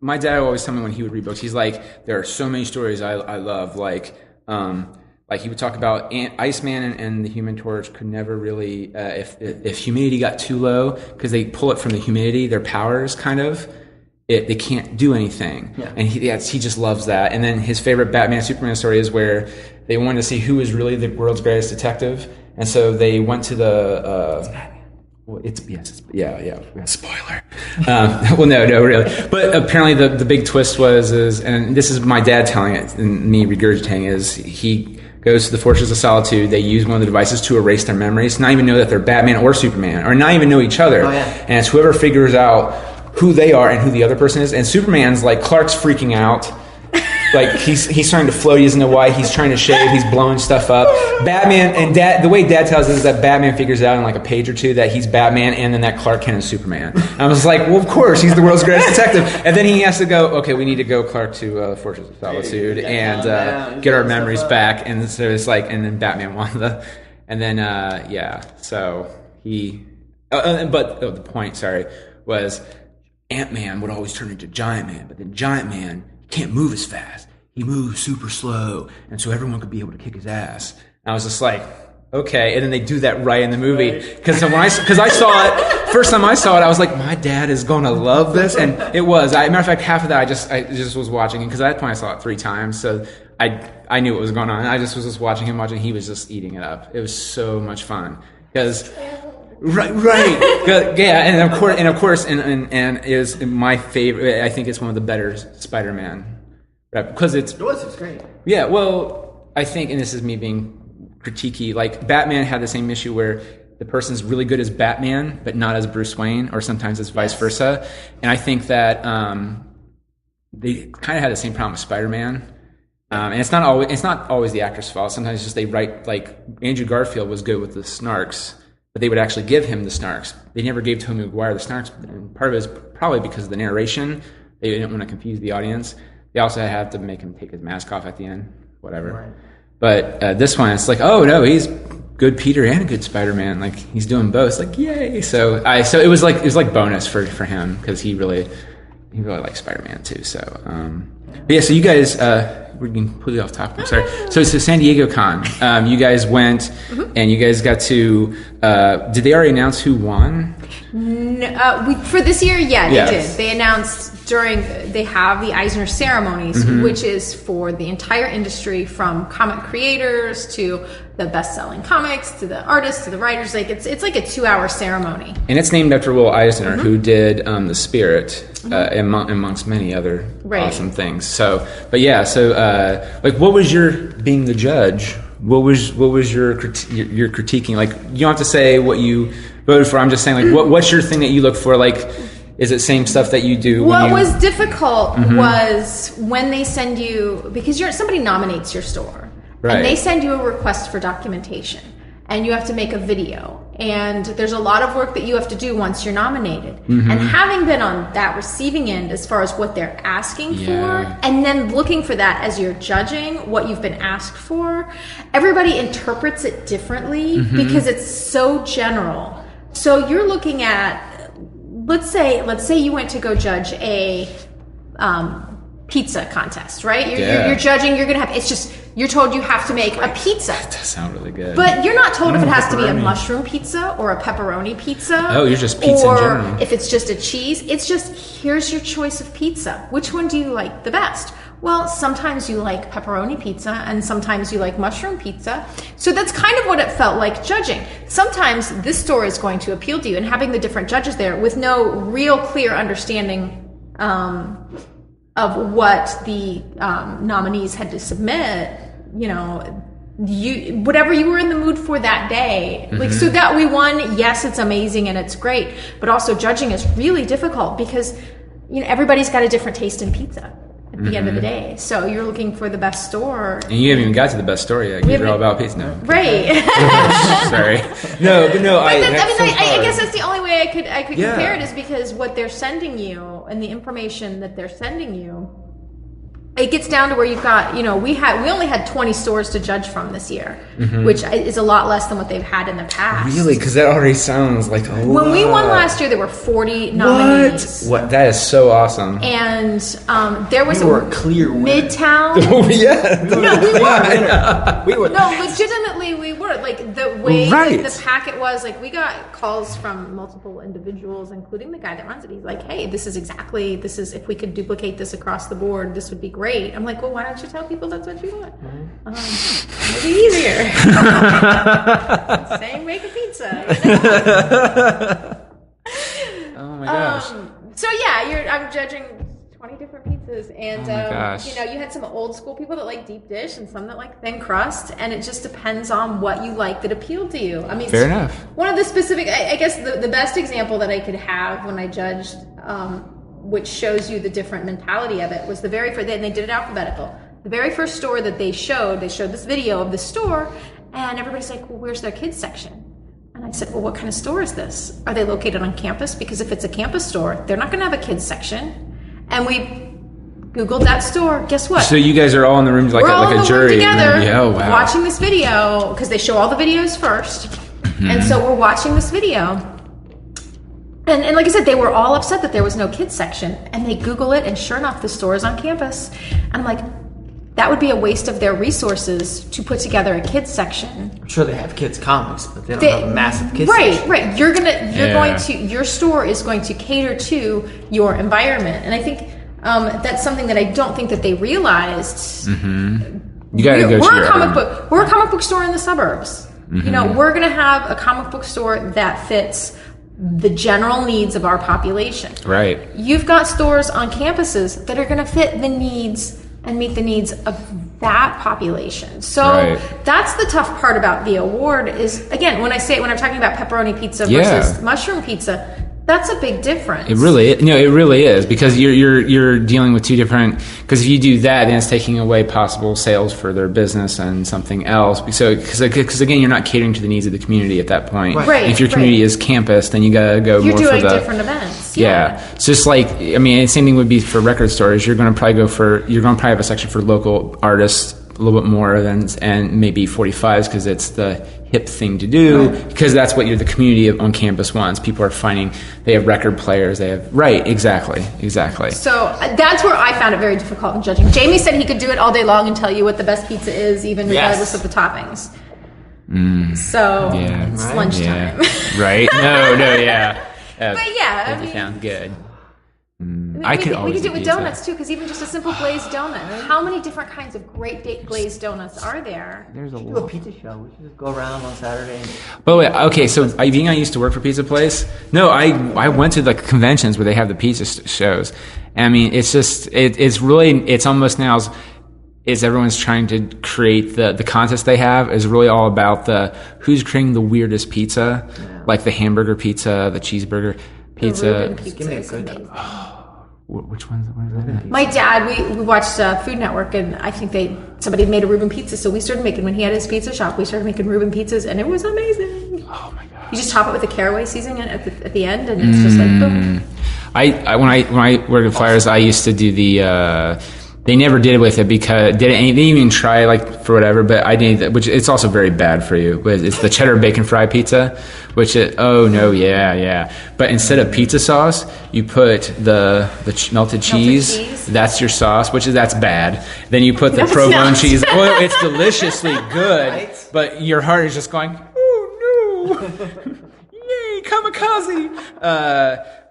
when he would read books, he's like, there are so many stories I love, like he would talk about Iceman and the Human Torch could never really, if humidity got too low, because they pull it from the humidity, their powers kind of, they can't do anything. Yeah. And he just loves that. And then his favorite Batman Superman story is where they wanted to see who was really the world's greatest detective, and so they went to the. Spoiler. Well, no, really. But apparently, the big twist was, and this is my dad telling it and me regurgitating, is he goes to the Fortress of Solitude. They use one of the devices to erase their memories, not even know that they're Batman or Superman, or not even know each other. Oh, yeah. And it's whoever figures out who they are and who the other person is. And Superman's like, Clark's freaking out. Like he's starting to float. He doesn't know why. He's trying to shave. He's blowing stuff up. Batman and the way Dad tells us is that Batman figures out in like a page or two that he's Batman, and then that Clark Kent is Superman. And I was like, well, of course, he's the world's greatest detective. And then he has to go. Okay, we need to go, Clark, to Fortress of Solitude and get our memories back. And so it's like, and then Batman won and then So he. But the point, was Ant-Man would always turn into Giant Man, but then Giant Man can't move as fast. He moves super slow, and so everyone could be able to kick his ass. And I was just like, okay. And then they do that right in the movie. Because I saw it, first time I saw it, I was like, my dad is going to love this. And it was. Matter of fact, half of that I just was watching it, because at that point I saw it 3 times. So I knew what was going on. I just was just watching him. He was just eating it up. It was so much fun. Because... Right. Yeah, and of course, and is my favorite. I think it's one of the better Spider-Man, because it's great. Yeah, well, I think, and this is me being critiquey, like Batman had the same issue where the person's really good as Batman, but not as Bruce Wayne, or sometimes it's vice versa. And I think that they kind of had the same problem with Spider-Man. And it's not always the actor's fault. Sometimes it's just they write, like Andrew Garfield was good with the snarks, but they would actually give him the snarks. They never gave Tobey Maguire the snarks. And part of it is probably because of the narration. They didn't want to confuse the audience. They also had to make him take his mask off at the end, whatever. Right. But this one, it's like, oh no, he's good Peter and a good Spider-Man. Like he's doing both. It's like, yay! So it was like bonus for him, because he really likes Spider-Man too. So but yeah, so you guys. We're getting completely off topic. I'm sorry. So San Diego Con, you guys went, and you guys got to. Did they already announce who won? No, for this year, they did. They announced they have the Eisner Ceremonies, which is for the entire industry, from comic creators to the best-selling comics to the artists to the writers. Like it's like a 2-hour ceremony. And it's named after Will Eisner, who did The Spirit, amongst many other awesome things. So, but yeah, like, what was your being the judge? What was your critiquing? Like, you don't have to say what you voted for. I'm just saying, like, what's your thing that you look for? Like, is it same stuff that you do? What was difficult was when they send you, because somebody nominates your store, and they send you a request for documentation, and you have to make a video, and there's a lot of work that you have to do once you're nominated. And having been on that receiving end as far as what they're asking for, and then looking for that as you're judging what you've been asked for, everybody interprets it differently because it's so general. So you're looking at, let's say you went to go judge a pizza contest, right? You're judging. You're gonna have. You're told you have to make a pizza. That does sound really good. But you're not told if it has to be a mushroom pizza or a pepperoni pizza. Oh, you're just pizza in general. Or if it's just a cheese. It's just, here's your choice of pizza. Which one do you like the best? Well, sometimes you like pepperoni pizza, and sometimes you like mushroom pizza. So that's kind of what it felt like judging. Sometimes this store is going to appeal to you, and having the different judges there with no real clear understanding of what the nominees had to submit, whatever you were in the mood for that day. Like, so that we won, yes, it's amazing and it's great, but also judging is really difficult because, everybody's got a different taste in pizza. at the end of the day. So you're looking for the best store. And you haven't even got to the best store yet. You're all about pizza now. Right. Sorry. No, but no, I guess that's the only way I could compare it, is because what they're sending you and the information that they're sending you, it gets down to where you've got, we only had 20 stores to judge from this year, which is a lot less than what they've had in the past. Really? Because that already sounds like a lot. When we won last year, there were 40 nominees. What? That is so awesome. And there was a clear winner. Midtown. Oh, yeah. No, we were. We were. No, legitimately we were. Like, the way the packet was, like, we got calls from multiple individuals, including the guy that runs it. He's like, hey, this is if we could duplicate this across the board, this would be great. I'm like, well, why don't you tell people that's what you want? It'll be easier. Saying make a pizza. Oh my gosh. So yeah, I'm judging 20 different pizzas, and you had some old school people that like deep dish and some that like thin crust, and it just depends on what you like that appealed to you. I mean, fair enough. One of the specific, I guess the best example that I could have when I judged, which shows you the different mentality of it, was the very first, and they did it alphabetical. The very first store that they showed this video of the store, and everybody's like, well, where's their kids section? And I said, well, what kind of store is this? Are they located on campus? Because if it's a campus store, they're not going to have a kids section. And we Googled that store. Guess what? So you guys are all in the room like a jury together, oh, wow. watching this video, because they show all the videos first. And so we're watching this video. And like I said, they were all upset that there was no kids section. And they Google it, and sure enough, the store is on campus. And I'm like, that would be a waste of their resources to put together a kids section. I'm sure they have kids comics, but they don't have a massive kids section. Right. Your store is going to cater to your environment. And I think that's something that I don't think that they realized. You got to go to your We're a comic book store in the suburbs. We're going to have a comic book store that fits the general needs of our population. Right. You've got stores on campuses that are going to fit the needs and meet the needs of that population. So that's the tough part about the award is, again, when I'm talking about pepperoni pizza versus mushroom pizza, that's a big difference. It really is, because you're dealing with two different. Because if you do that, then it's taking away possible sales for their business and something else. So because again, you're not catering to the needs of the community at that point. Right. And if your community is campus, then you gotta go more for the. You're doing different events. Yeah. It's just like, I mean, the same thing would be for record stores. You're gonna probably have a section for local artists, a little bit more and maybe 45s, because it's the hip thing to do, because that's what the community on campus wants. People are finding they have record players, exactly. So that's where I found it very difficult in judging. Jamie said he could do it all day long and tell you what the best pizza is, even regardless of the toppings. So it's lunchtime. Right? No, yeah. But yeah, I mean, sounds good. We could do it with donuts too, because even just a simple glazed donut. How many different kinds of great glazed donuts are there? There's a lot. Do a pizza show. We should just go around on Saturday. But wait, okay. So I used to work for Pizza Place. No, I went to like conventions where they have the pizza shows. And I mean, it's just it's almost now is everyone's trying to create the contest they have is really all about who's creating the weirdest pizza, like the hamburger pizza, the cheeseburger pizza. Give me a good. Which ones? My dad, we watched Food Network, and I think somebody made a Reuben pizza, so we started making, when he had his pizza shop, we started making Reuben pizzas, and it was amazing. Oh my god! You just top it with a caraway seasoning at the end, and it's just like boom. When I worked at Flyers, I used to do the. They never did it with it because they didn't even try like for whatever. But I did, which it's also very bad for you. But it's the cheddar bacon fry pizza, which But instead of pizza sauce, you put the melted cheese. That's your sauce, that's bad. Then you put the provolone cheese. Well, it's deliciously good, right? But your heart is just going, oh no, yay, kamikaze.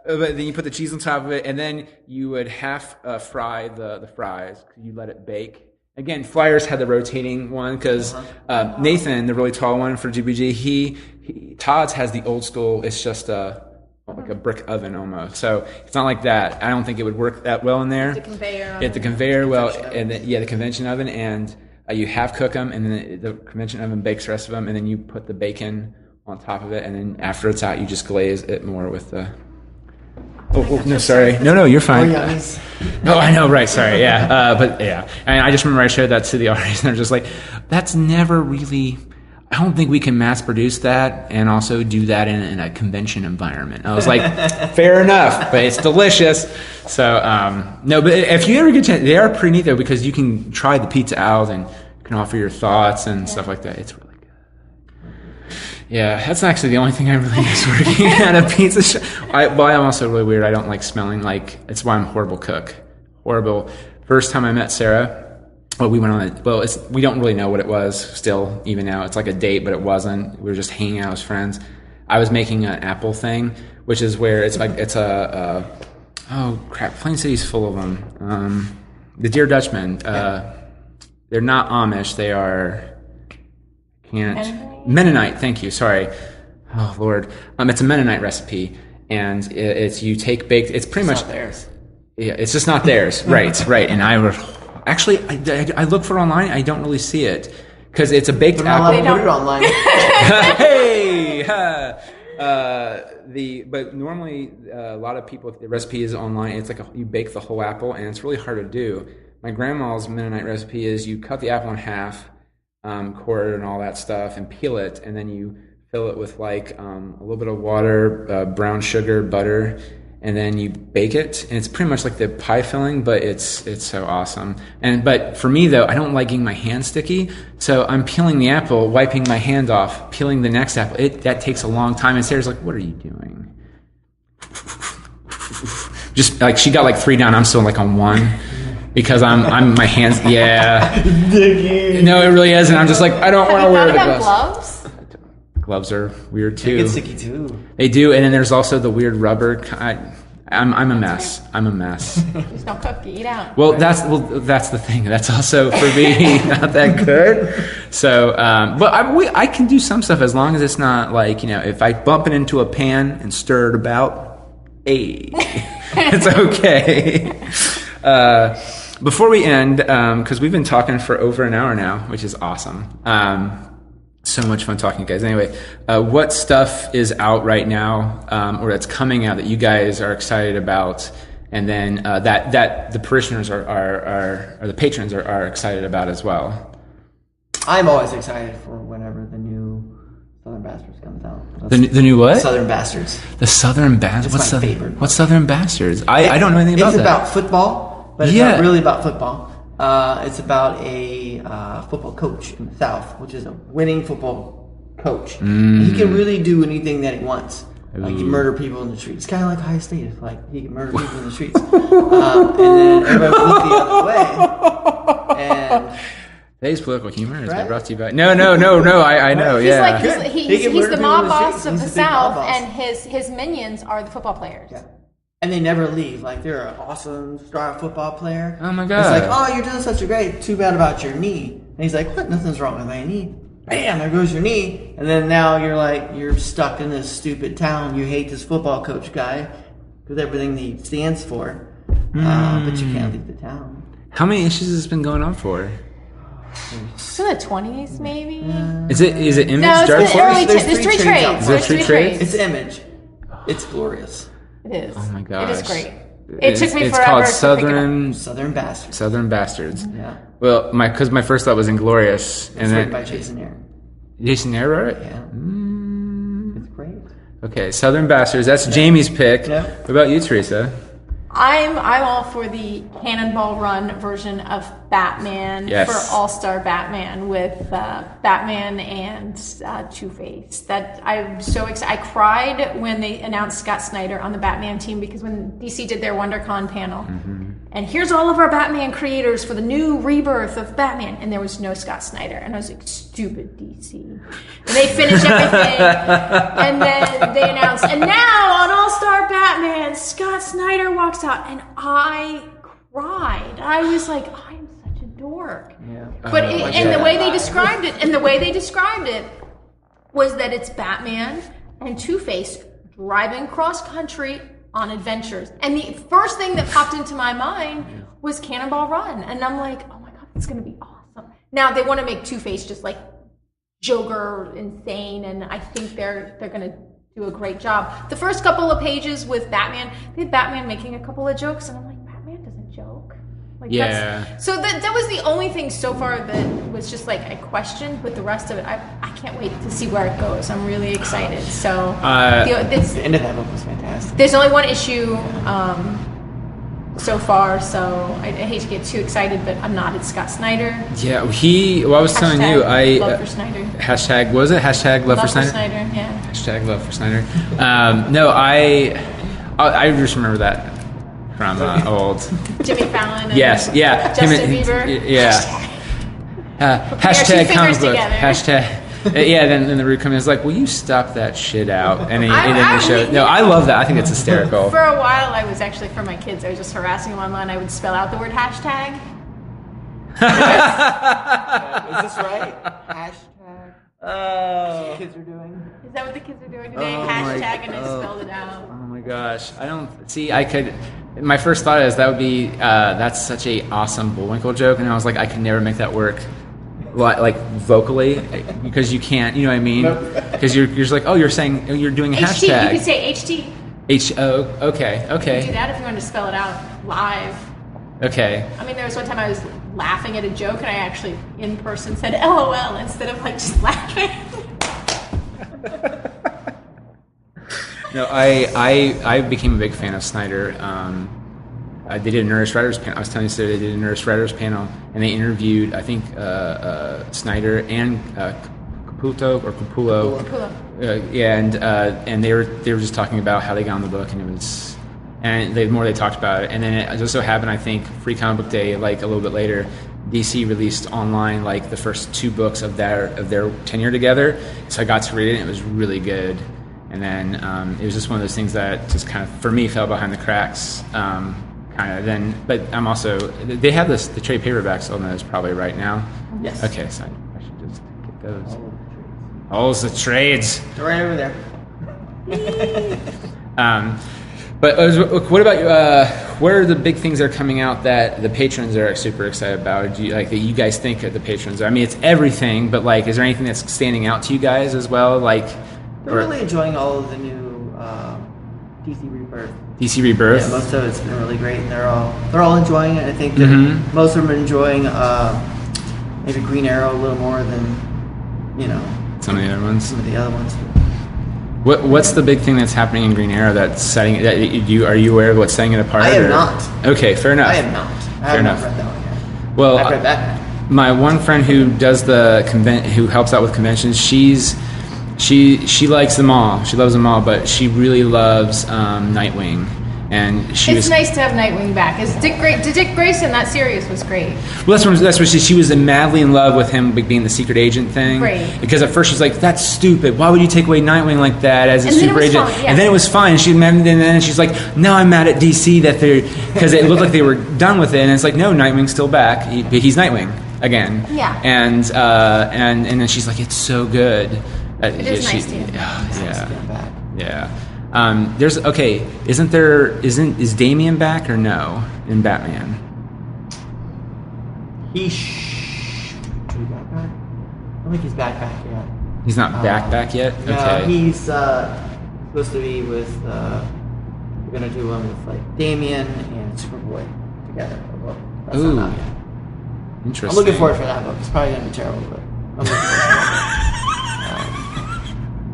But then you put the cheese on top of it, and then you would half fry the fries. You let it bake. Again, Flyers had the rotating one because Nathan, the really tall one for GBG, Todd's has the old school. It's just like a brick oven almost. So it's not like that. I don't think it would work that well in there. The conveyor. The conveyor, and then, the convention oven, and you half cook them, and then the convention oven bakes the rest of them, and then you put the bacon on top of it, and then after it's out, you just glaze it more with the. no, sorry. No, you're fine. Yummies. Oh, I know, right, sorry, yeah. But yeah, and I just remember I showed that to the artists, and they're just like, that's never really, I don't think we can mass produce that and also do that in a convention environment. I was like, fair enough, but it's delicious. So, no, but if you ever get a chance, they are pretty neat though, because you can try the pizza out and you can offer your thoughts and stuff like that. It's really good. Yeah, that's actually the only thing I really miss working at a pizza shop. I'm also really weird. I don't like smelling it's why I'm a horrible cook. Horrible. First time I met Sarah, we went on we don't really know what it was still, even now. It's like a date, but it wasn't. We were just hanging out as friends. I was making an apple thing, which is where it's oh crap, Plain City's full of them. The Dear Dutchmen, they're not Amish, they are... Mennonite, thank you, sorry. Oh, Lord. It's a Mennonite recipe, and it's you take baked... It's pretty much... Not theirs. Yeah, it's just not theirs. Right. And I look for it online, I don't really see it, because it's a baked apple. They don't put it online. Hey! But normally, a lot of people, if the recipe is online, it's like you bake the whole apple, and it's really hard to do. My grandma's Mennonite recipe is you cut the apple in half, core it and all that stuff, and peel it, and then you fill it with a little bit of water, brown sugar, butter, and then you bake it, and it's pretty much like the pie filling, but it's so awesome. But for me though, I don't like getting my hands sticky, so I'm peeling the apple, wiping my hand off, peeling the next apple. That takes a long time, and Sarah's like, "What are you doing?" Just like she got 3 down, I'm still on 1. Because I'm my hands, yeah. No, it really isn't. I'm just I don't want to wear the gloves. Gloves are weird too. They get sticky too. They do, and then there's also the weird rubber. I'm a mess. Just don't cook, you eat out. Well, that's the thing. That's also for me not that good. So, but I can do some stuff as long as it's not if I bump it into a pan and stir it about, it's okay. Before we end, because we've been talking for over an hour now, which is awesome. So much fun talking to you guys. Anyway, what stuff is out right now, or that's coming out that you guys are excited about, and then that the parishioners or the patrons are excited about as well? I'm always excited for whenever the new Southern Bastards comes out. The new what? Southern Bastards. The Southern Bastards. It's my favorite. What's Southern Bastards? I don't know anything about that. It's about football. But it's not really about football. It's about a football coach in the South, which is a winning football coach. He can really do anything that he wants. He murder people in the streets. It's kind of like High State. It's he can murder people in the streets. And then everybody will look the other way. And today's political humor is brought to you by... No, I know, He's the mob boss of the South, and his minions are the football players. Yeah. And they never leave. They're an awesome star football player. Oh my God. It's you're doing such a great. Too bad about your knee. And he's like, what? Nothing's wrong with my knee. Bam, there goes your knee. And then now you're stuck in this stupid town. You hate this football coach guy because everything he stands for. But you can't leave the town. How many issues has this been going on for? It's in the 20s, maybe. Is it Image? No, it's the early. There's 3 trades. There's 3 trades. It's Image. It's glorious. It is. Oh my gosh. It is great. It took me forever. It's called Southern Bastards. Southern Bastards. Yeah. Well, because my first thought was Inglorious, It's written by Jason Aaron. Jason Aaron wrote it? Yeah. It's great. Okay, Southern Bastards. That's Jamie's pick. Yeah. What about you, Teresa? I'm all for the Cannonball Run version of Batman for All-Star Batman with Batman and Two-Face. That I'm so excited. I cried when they announced Scott Snyder on the Batman team, because when DC did their WonderCon panel, and here's all of our Batman creators for the new rebirth of Batman, and there was no Scott Snyder, and I was like, stupid DC. And they finished everything, and then they announced, and now on All-Star Batman, Scott Snyder walks out, and I cried. I was like, I am such a dork. Yeah. But the way they described it, was that it's Batman and Two-Face driving cross country on adventures. And the first thing that popped into my mind was Cannonball Run. And I'm like, oh my God, it's going to be awesome. Now, they want to make Two-Face just Joker insane, and I think they're going to do a great job. The first couple of pages with Batman, they had Batman making a couple of jokes, and I'm like, Batman doesn't joke. Like, so that was the only thing so far that was just like I questioned, but the rest of it, I can't wait to see where it goes. I'm really excited. So the end of that book was fantastic. There's only one issue so far, so I hate to get too excited, but I'm not. It's Scott Snyder. Yeah, I was telling you, love for Snyder. Hashtag, what was it? Hashtag love for Snyder? Yeah. Hashtag love for Snyder. No, I just remember that from old. Jimmy Fallon. Yes, yeah. Justin Bieber. Yeah. Hashtag comic book. Hashtag. Yeah, then the root comes in, is like, will you stop that shit out? And then show. No, I love that. I think it's hysterical. For a while, I was actually, for my kids, I was just harassing them online. I would spell out the word hashtag. Is this right? Hashtag. Oh. Kids are doing. Is that what the kids are doing today? Hashtag, and I spelled it out. Oh my gosh. I don't see. I could. My first thought is that would be that's such a awesome Bullwinkle joke, and I was like, I could never make that work. Like vocally, because you can't, you know what I mean? Because you're just like, oh, you're doing a hashtag. You could say HT. Okay. You could do that if you wanted to spell it out live. Okay. I mean, there was one time I was laughing at a joke, and I actually, in person, said LOL instead of, like, just laughing. No, I became a big fan of Snyder. They did a Nerdist Writers panel. I was telling you today, they did a Nerdist Writers panel, and they interviewed, I think, Snyder and Capullo. And they were just talking about how they got on the book, and the more they talked about it, and then it just so happened, I think, Free Comic Book Day, like a little bit later, DC released online like the first 2 books of their tenure together. So I got to read it, and it was really good. And then it was just one of those things that just kind of, for me, fell behind the cracks. But I'm also, they have the trade paperbacks on those probably right now. Yes. Okay, so I should just get those. All the trades. They're right over there. But what about what are the big things that are coming out that the patrons are super excited about? Do you, like, that you guys think of the patrons? I mean, it's everything, but like, is there anything that's standing out to you guys as well? Like, they're really enjoying all of the new DC Rebirth. DC Rebirth. Yeah, most of it's been really great, and they're all enjoying it. I think that most of them are enjoying maybe Green Arrow a little more than some of the other ones. Some of the other ones. What's the big thing that's happening in Green Arrow that's setting it? Are you aware of what's setting it apart? I am not. Okay, fair enough. I am not. I have not read that one yet. Well, I've read Batman. My one friend who does who helps out with conventions, she likes them all. She loves them all, but she really loves Nightwing. And it's nice to have Nightwing back. Dick Grayson, that series was great. Well, that's what she was madly in love with him being the secret agent thing. Right. Because at first she's like, that's stupid. Why would you take away Nightwing like that as a super agent? Fine, yeah. And then it was fine. And then she's like, now I'm mad at DC because it looked like they were done with it. And it's like, no, Nightwing's still back. He's Nightwing again. Yeah. And then she's like, it's so good. It is nice to have Yeah. Is Damian back or no in Batman? Is he back? I don't think he's back yet. He's not back yet? Okay. He's supposed to be with we're gonna do one with like Damian and Superboy together. That's Ooh. not yet. Interesting. I'm looking forward for that book. It's probably gonna be terrible, but I'm looking forward to it.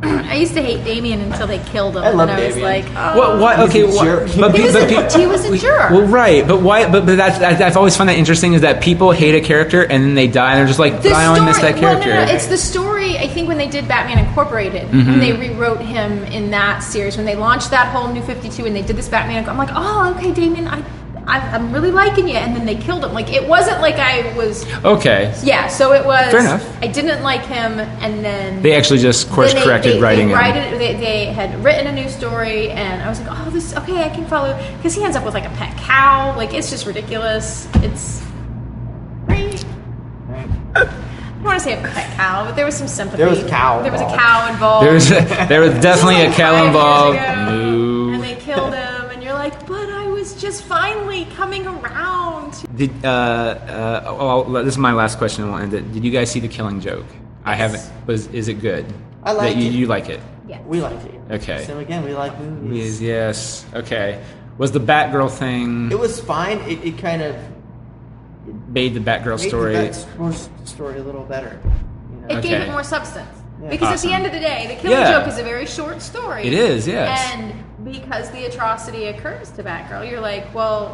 I used to hate Damien until they killed him. I love and I was Damien. like, oh. Why? Okay, He was a jerk. Well, right, but why? But I've always found that interesting is that people hate a character and then they die and they're just like, but I only miss that character. No, it's the story. I think when they did Batman Incorporated, and they rewrote him in that series, when they launched that whole New 52, and they did this Batman, I'm like, oh, okay, Damien, I'm really liking you, and then they killed him. Like, it wasn't like I was... Okay. Yeah, so it was... Fair enough. I didn't like him, and then... They actually just course-corrected writing him. They had written a new story, and I was like, oh, this... Okay, I can follow... Because he ends up with, like, a pet cow. Like, it's just ridiculous. It's... Right? I don't want to say a pet cow, but there was some sympathy. There was a cow There was a cow involved. There was definitely a cow involved. Moo. And they killed him, and you're like, but I was just finally coming around. This is my last question and we'll end it. Did you guys see The Killing Joke? I haven't. Is it good? I like it. You like it? Yes. We liked it. Okay. So again, we like movies. Yes. Okay. Was the Batgirl thing? It was fine. It kind of made the Batgirl story. Made the Batgirl story a little better. You know? It gave it more substance. Yeah. Because Awesome. at the end of the day, The Killing Joke is a very short story. It is, yes. And because the atrocity occurs to Batgirl, you're like, well,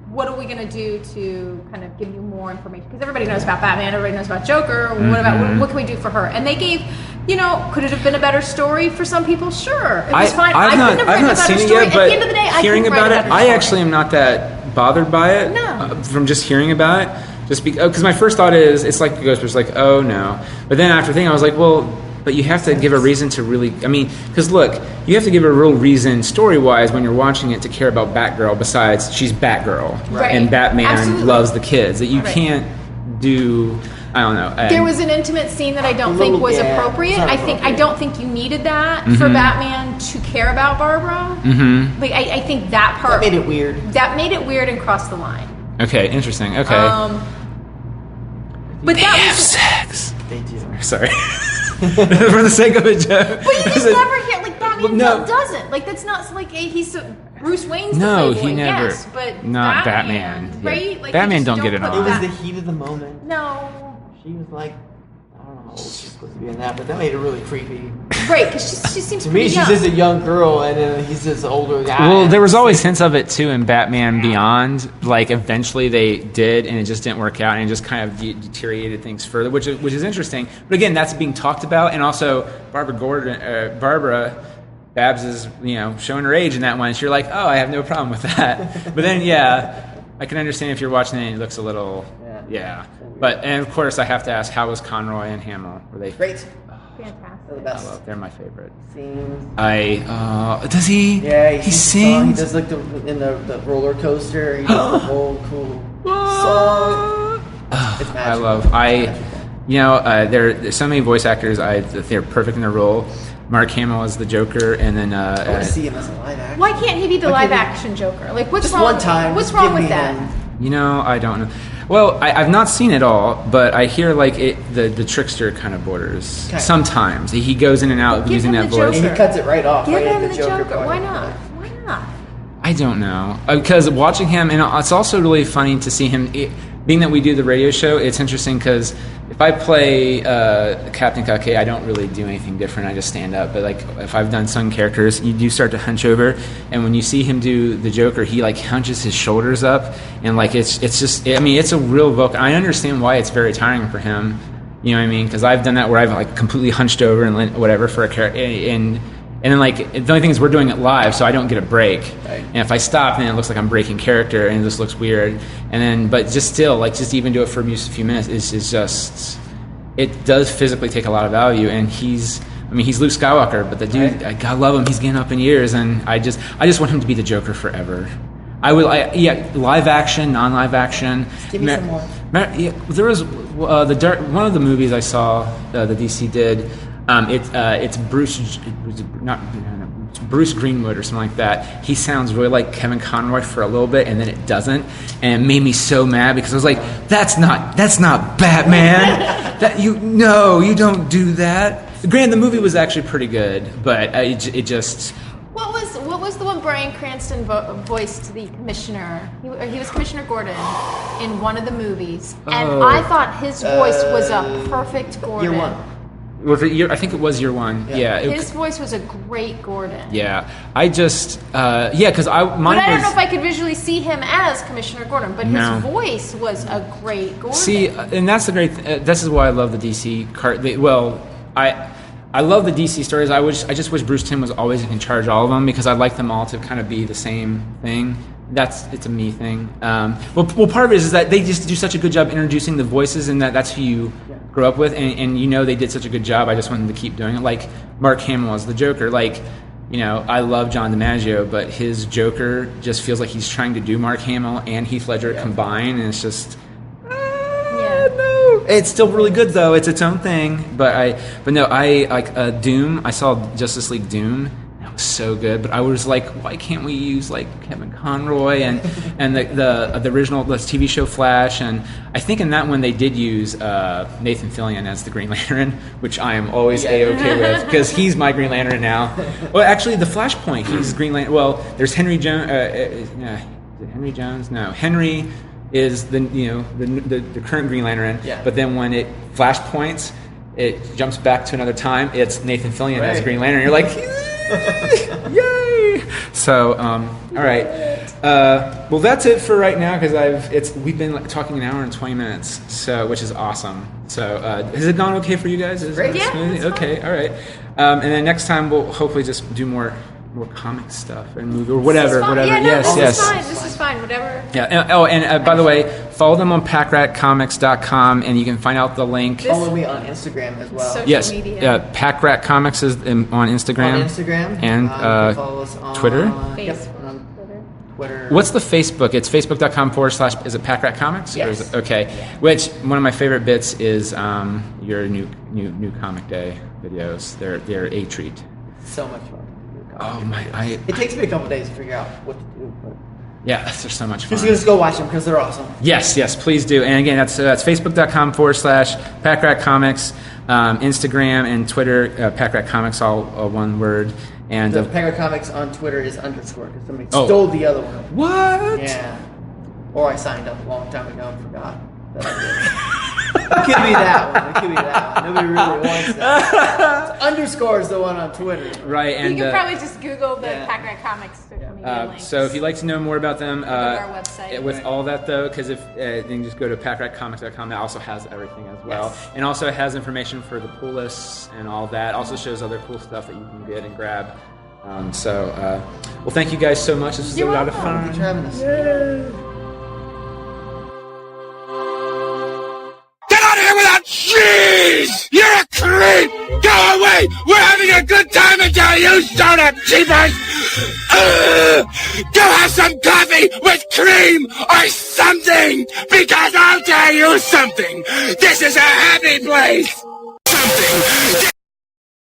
what are we going to do to kind of give you more information? Because everybody knows about Batman, everybody knows about Joker. What can we do for her? And they gave, could it have been a better story for some people? Sure, it was fine. I've not seen it yet, but at the end of the day, hearing about it, I actually am not that bothered by it. No. From just hearing about it, because my first thought is it's like the Ghostbusters, like, oh no. But then after thinking, I was like, well. But you have to give a reason to really... I mean, because look, you have to give a real reason, story-wise, when you're watching it to care about Batgirl, besides she's Batgirl. Right. And Batman Absolutely. loves the kids. That you can't do... I don't know. There was an intimate scene that I don't think was appropriate. I don't think you needed that for Batman to care about Barbara. Mm-hmm. Like, I think that part... That made it weird. That made it weird and crossed the line. Okay, interesting. Okay. But they that have was... sex. They do. Sorry. For the sake of a joke. But you just never hear, like, Batman no. doesn't. Like, that's not, like, he's... Bruce Wayne's the No, playboy, he never. yes, but not Batman. right? Yeah. Like, Batman you just don't get it put on. It was that- the heat of the moment. No. She was like, I don't know how old she's supposed to be in that, but that made it really creepy. Right, because she seems To pretty me, she's young. just a young girl, and then he's this older guy. Well, there was always hints of it too in Batman Beyond. Like eventually they did, and it just didn't work out, and it just kind of deteriorated things further, which is interesting. But again, that's being talked about, and also Barbara Babs is showing her age in that one. So you're like, oh, I have no problem with that. But then I can understand if you're watching it and it looks a little But and of course I have to ask, how was Conroy and Hamill? Were they great? Fantastic. They're the best. They're my favorite. Scenes. Does he? Yeah, he sings. He does like in the roller coaster. He does the whole cool song. It's magical. There's so many voice actors. They're perfect in their role. Mark Hamill is the Joker, and then I want to see him as a live action. Why can't he be the live action Joker? Like, what's Just wrong? one time. What's Just wrong give with me that? him. I don't know. Well, I've not seen it all, but I hear like the trickster kind of borders. Okay. Sometimes he goes in and out Give using him that the voice. Joker. And he cuts it right off. Give right him at the Joker. part. Why not? Why not? I don't know, because watching him, and it's also really funny to see him. Being that we do the radio show, it's interesting because if I play Captain Kake, I don't really do anything different. I just stand up. But like if I've done some characters, you do start to hunch over, and when you see him do the Joker, he like hunches his shoulders up, and like it's just. I mean, it's a real vocal. I understand why it's very tiring for him. You know what I mean? Because I've done that where I've like completely hunched over and whatever for a character, and then, like, the only thing is we're doing it live, so I don't get a break. Right. And if I stop, then it looks like I'm breaking character, and it just looks weird. And then, but just still, like, just even do it for a few minutes is just, it does physically take a lot of value. And he's Luke Skywalker, but the dude, I gotta love him. He's getting up in years, and I just want him to be the Joker forever. Live action, non-live action. Just give me some more. There was one of the movies I saw the DC did. It's Bruce Greenwood or something like that. He sounds really like Kevin Conroy for a little bit, and then it doesn't, and it made me so mad because I was like, "That's not Batman. You don't do that." Granted, the movie was actually pretty good, but it just. What was the one Bryan Cranston voiced the commissioner? He was Commissioner Gordon in one of the movies, and I thought his voice was a perfect Gordon. Year one. Was it I think it was year one. Yeah. His voice was a great Gordon. Yeah. I just because But I don't know if I could visually see him as Commissioner Gordon, but his voice was a great Gordon. See, and that's the great. This is why I love the DC card. I love the DC stories. I just wish Bruce Timm was always in charge of all of them because I'd like them all to kind of be the same thing. It's a me thing. Well, part of it is that they just do such a good job introducing the voices, and that's who you grew up with, and they did such a good job. I just want them to keep doing it. Like Mark Hamill as the Joker. Like, I love John DiMaggio, but his Joker just feels like he's trying to do Mark Hamill and Heath Ledger combined, and it's just. No, it's still really good though. It's its own thing. But I like Doom. I saw Justice League Doom. looks so good, but I was like, why can't we use like Kevin Conroy and the original TV show Flash? And I think in that one they did use Nathan Fillion as the Green Lantern, which I am always A-okay with because he's my Green Lantern now. Well, actually, the Flashpoint, he's Green Lantern. Well, there's Henry Jones. Henry Jones? No, Henry is the current Green Lantern. Yeah. But then when it flashpoints, it jumps back to another time. It's Nathan Fillion as Green Lantern. You're like, yay! So, all right. Well, that's it for right now because we've been talking an hour and 20 minutes, so which is awesome. So, has it gone okay for you guys? Great. Yeah. Okay. All right. And then next time we'll hopefully just do more comic stuff and movie or whatever. Yeah, no, yes. This is fine. Whatever. Yeah. And by the way, follow them on packratcomics.com, and you can find out the link. Follow me on Instagram as well. Social media. Packrat Comics is on Instagram. And follow us on Twitter. Twitter. What's the Facebook? It's facebook.com/. Is it Packrat Comics? Yes. Or is it, okay. Yeah. Which one of my favorite bits is your new comic day videos. They're a treat. So much fun. Oh my! It takes me a couple days to figure out what to do, but yeah, they're so much fun. Just go watch them because they're awesome. Yes, please do. And again, that's facebook.com/Packrat Comics, Instagram and Twitter, Packrat Comics, all one word. And the Packrat Comics on Twitter is _ because somebody stole the other one. What? Yeah. Or I signed up a long time ago and forgot that I did. It could be that one. Nobody really wants that. So _ is the one on Twitter. Right. And you can probably just Google the Packrat Comics social media links. So if you'd like to know more about them, our website. With all that though, because if then just go to packratcomics.com, it also has everything as well, and also it has information for the pull lists and all that. Also shows other cool stuff that you can get and grab. Well, thank you guys so much. This was a lot of fun. Thanks for having us. Jeez! You're a creep! Go away! We're having a good time until you showed up, cheapers! Go have some coffee with cream or something! Because I'll tell you something! This is a happy place! Something!